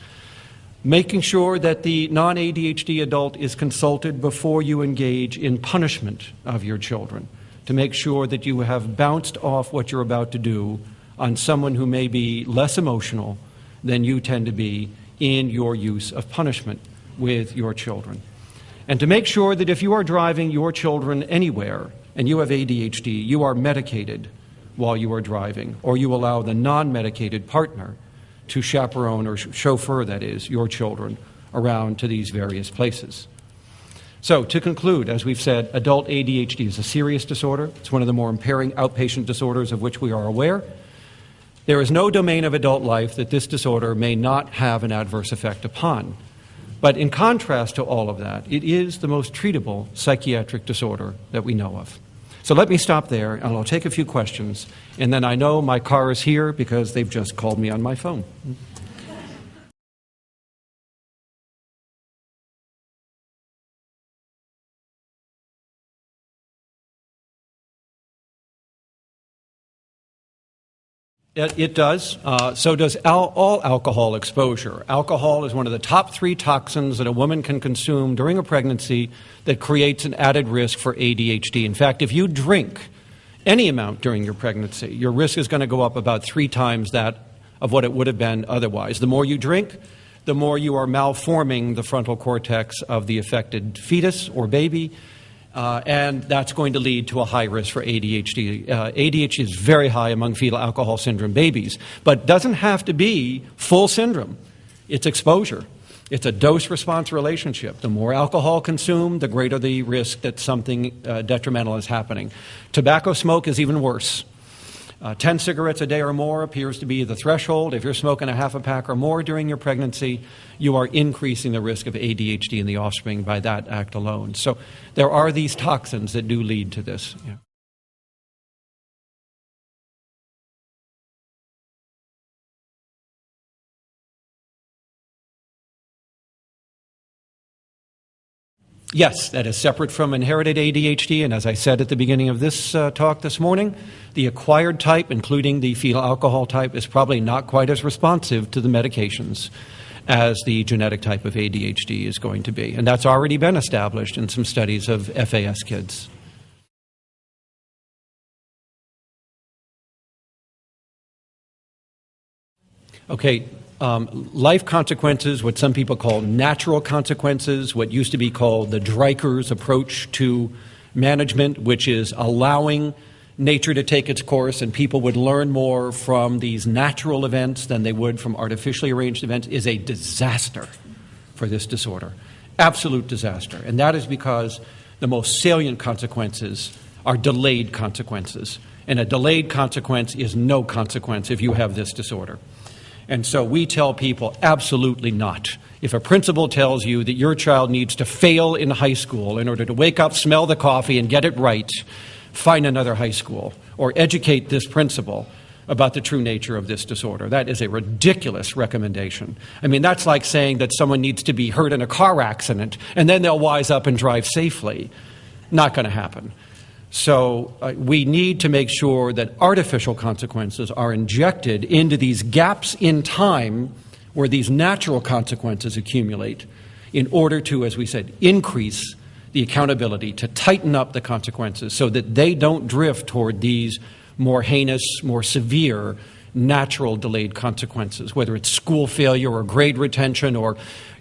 Making sure that the non-ADHD adult is consulted before you engage in punishment of your children, to make sure that you have bounced off what you're about to do on someone who may be less emotional than you tend to be in your use of punishment with your children. And to make sure that if you are driving your children anywhere and you have ADHD, you are medicated while you are driving, or you allow the non-medicated partner to chaperone or chauffeur, that is, your children around to these various places. So, to conclude, as we've said, adult ADHD is a serious disorder. It's one of the more impairing outpatient disorders of which we are aware. There is no domain of adult life that this disorder may not have an adverse effect upon. But in contrast to all of that, it is the most treatable psychiatric disorder that we know of. So let me stop there, and I'll take a few questions, and then I know my car is here because they've just called me on my phone. It does. So does all alcohol exposure. Alcohol is one of the top 3 toxins that a woman can consume during a pregnancy that creates an added risk for ADHD. In fact, if you drink any amount during your pregnancy, your risk is going to go up about 3 times that of what it would have been otherwise. The more you drink, the more you are malforming the frontal cortex of the affected fetus or baby, and that's going to lead to a high risk for ADHD. ADHD is very high among fetal alcohol syndrome babies, but doesn't have to be full syndrome. It's exposure. It's a dose-response relationship. The more alcohol consumed, the greater the risk that something detrimental is happening. Tobacco smoke is even worse. 10 cigarettes a day or more appears to be the threshold. If you're smoking a half a pack or more during your pregnancy, you are increasing the risk of ADHD in the offspring by that act alone. So there are these toxins that do lead to this. Yeah. Yes, that is separate from inherited ADHD, and as I said at the beginning of this talk this morning, the acquired type, including the fetal alcohol type, is probably not quite as responsive to the medications as the genetic type of ADHD is going to be. And that's already been established in some studies of FAS kids. Okay. Life consequences, what some people call natural consequences, what used to be called the Dreiker's approach to management, which is allowing nature to take its course and people would learn more from these natural events than they would from artificially arranged events, is a disaster for this disorder. Absolute disaster. And that is because the most salient consequences are delayed consequences. And a delayed consequence is no consequence if you have this disorder. And so we tell people, absolutely not. If a principal tells you that your child needs to fail in high school in order to wake up, smell the coffee, and get it right, find another high school or educate this principal about the true nature of this disorder. That is a ridiculous recommendation. I mean, that's like saying that someone needs to be hurt in a car accident and then they'll wise up and drive safely. Not going to happen. So we need to make sure that artificial consequences are injected into these gaps in time where these natural consequences accumulate in order to, as we said, increase the accountability, to tighten up the consequences so that they don't drift toward these more heinous, more severe natural delayed consequences, whether it's school failure or grade retention or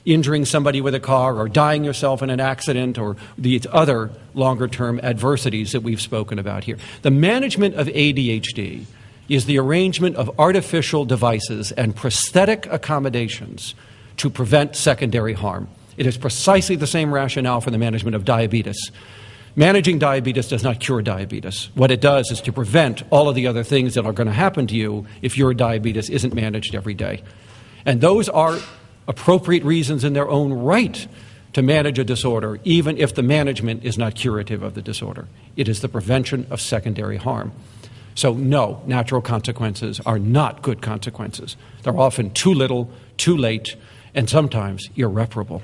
injuring somebody with a car or dying yourself in an accident or these other longer-term adversities that we've spoken about here. The management of ADHD is the arrangement of artificial devices and prosthetic accommodations to prevent secondary harm. It is precisely the same rationale for the management of diabetes. Managing diabetes does not cure diabetes. What it does is to prevent all of the other things that are going to happen to you if your diabetes isn't managed every day. And those are appropriate reasons in their own right to manage a disorder, even if the management is not curative of the disorder. It is the prevention of secondary harm. So no, natural consequences are not good consequences. They're often too little, too late, and sometimes irreparable.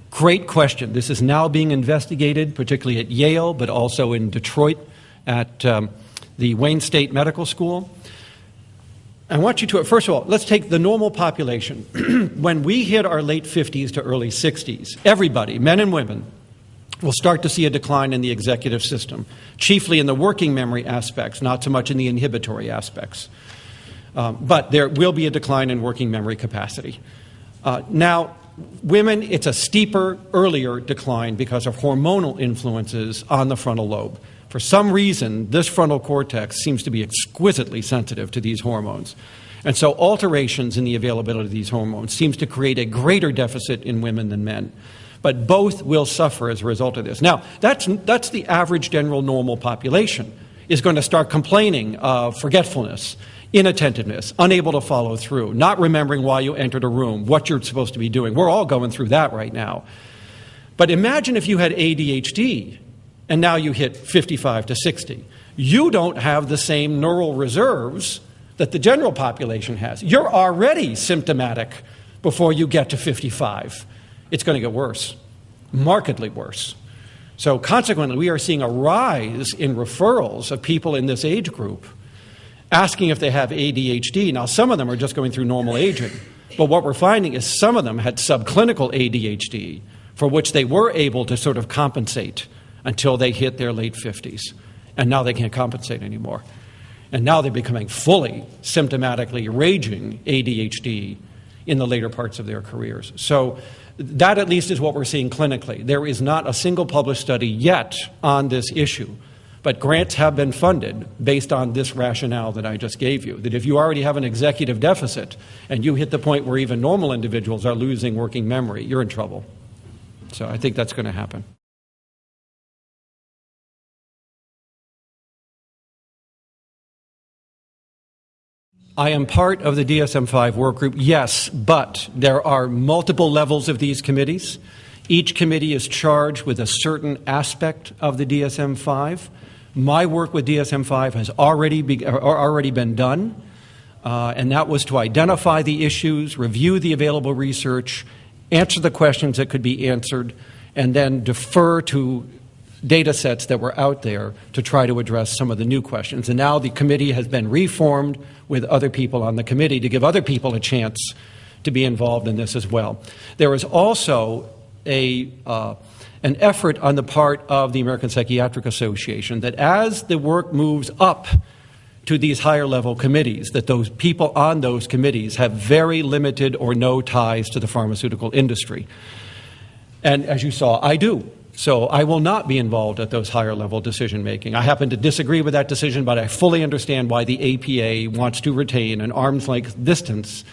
Great question. This is now being investigated, particularly at Yale, but also in Detroit at the Wayne State Medical School. I want you to, first of all, let's take the normal population. When we hit our late 50s to early 60s, everybody, men and women, will start to see a decline in the executive system, chiefly in the working memory aspects, not so much in the inhibitory aspects. But there will be a decline in working memory capacity. Now, women, it's a steeper, earlier decline because of hormonal influences on the frontal lobe. For some reason, this frontal cortex seems to be exquisitely sensitive to these hormones. And so alterations in the availability of these hormones seems to create a greater deficit in women than men. But both will suffer as a result of this. Now, that's the average general normal population is going to start complaining of forgetfulness, inattentiveness, unable to follow through, not remembering why you entered a room, what you're supposed to be doing. We're all going through that right now. But imagine if you had ADHD and now you hit 55 to 60. You don't have the same neural reserves that the general population has. You're already symptomatic before you get to 55. It's going to get worse, markedly worse. So consequently, we are seeing a rise in referrals of people in this age group asking if they have ADHD. Now, some of them are just going through normal aging, but what we're finding is some of them had subclinical ADHD for which they were able to sort of compensate until they hit their late 50s, and now they can't compensate anymore. And now they're becoming fully symptomatically raging ADHD in the later parts of their careers. So that at least is what we're seeing clinically. There is not a single published study yet on this issue, but grants have been funded based on this rationale that I just gave you, that if you already have an executive deficit and you hit the point where even normal individuals are losing working memory, you're in trouble. So I think that's going to happen. I am part of the DSM-5 work group, yes, but there are multiple levels of these committees. Each committee is charged with a certain aspect of the DSM-5. My work with DSM-5 has already been done, and that was to identify the issues, review the available research, answer the questions that could be answered, and then defer to data sets that were out there to try to address some of the new questions. And now the committee has been reformed with other people on the committee to give other people a chance to be involved in this as well. There is also an effort on the part of the American Psychiatric Association that as the work moves up to these higher level committees, that those people on those committees have very limited or no ties to the pharmaceutical industry. And as you saw, I do. So I will not be involved at those higher level decision making. I happen to disagree with that decision, but I fully understand why the APA wants to retain an arm's length distance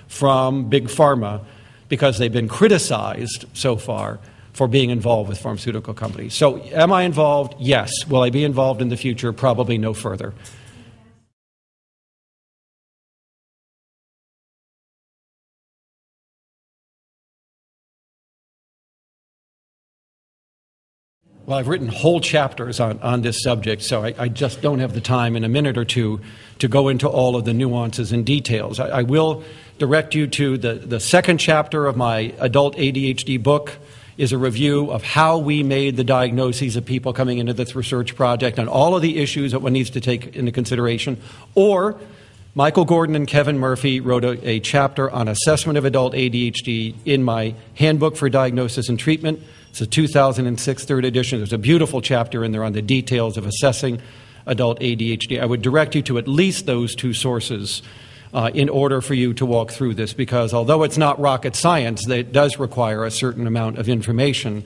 from big pharma, because they've been criticized so far for being involved with pharmaceutical companies. So am I involved? Yes. Will I be involved in the future? Probably no further. Well, I've written whole chapters on this subject, so I just don't have the time in a minute or two to go into all of the nuances and details. I will direct you to the second chapter of my adult ADHD book is a review of how we made the diagnoses of people coming into this research project and all of the issues that one needs to take into consideration. Or Michael Gordon and Kevin Murphy wrote a chapter on assessment of adult ADHD in my Handbook for Diagnosis and Treatment. It's a 2006 third edition. There's a beautiful chapter in there on the details of assessing adult ADHD. I would direct you to at least those two sources in order for you to walk through this, because although it's not rocket science, it does require a certain amount of information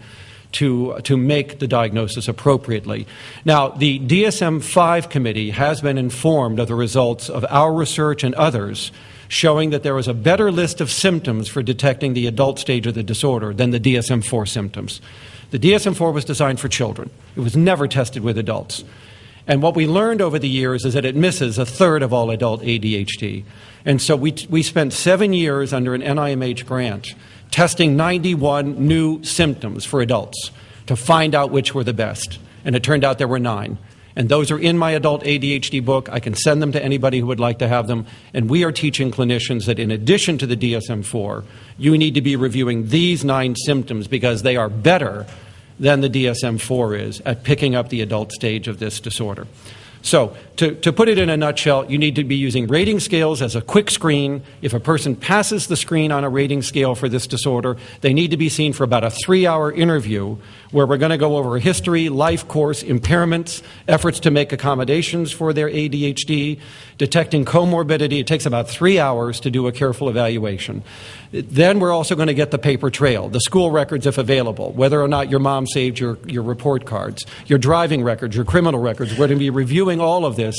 to make the diagnosis appropriately. Now, the DSM-5 committee has been informed of the results of our research and others showing that there was a better list of symptoms for detecting the adult stage of the disorder than the DSM-4 symptoms. The DSM-4 was designed for children. It was never tested with adults. And what we learned over the years is that it misses a third of all adult ADHD. And so we spent 7 years under an NIMH grant testing 91 new symptoms for adults to find out which were the best. And it turned out there were 9. And those are in my adult ADHD book. I can send them to anybody who would like to have them. And we are teaching clinicians that in addition to the DSM-4, you need to be reviewing these 9 symptoms because they are better than the DSM-4 is at picking up the adult stage of this disorder. So to put it in a nutshell, you need to be using rating scales as a quick screen. If a person passes the screen on a rating scale for this disorder, they need to be seen for about a 3-hour interview where we're going to go over a history, life course, impairments, efforts to make accommodations for their ADHD, detecting comorbidity. It takes about 3 hours to do a careful evaluation. Then we're also going to get the paper trail, the school records if available, whether or not your mom saved your report cards, your driving records, your criminal records. We're going to be reviewing all of this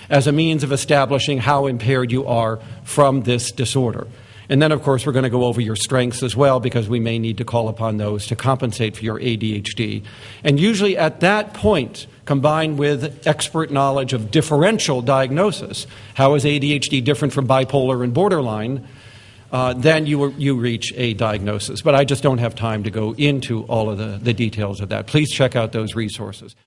as a means of establishing how impaired you are from this disorder. And then, of course, we're going to go over your strengths as well, because we may need to call upon those to compensate for your ADHD. And usually at that point, combined with expert knowledge of differential diagnosis, how is ADHD different from bipolar and borderline, then you reach a diagnosis. But I just don't have time to go into all of the details of that. Please check out those resources.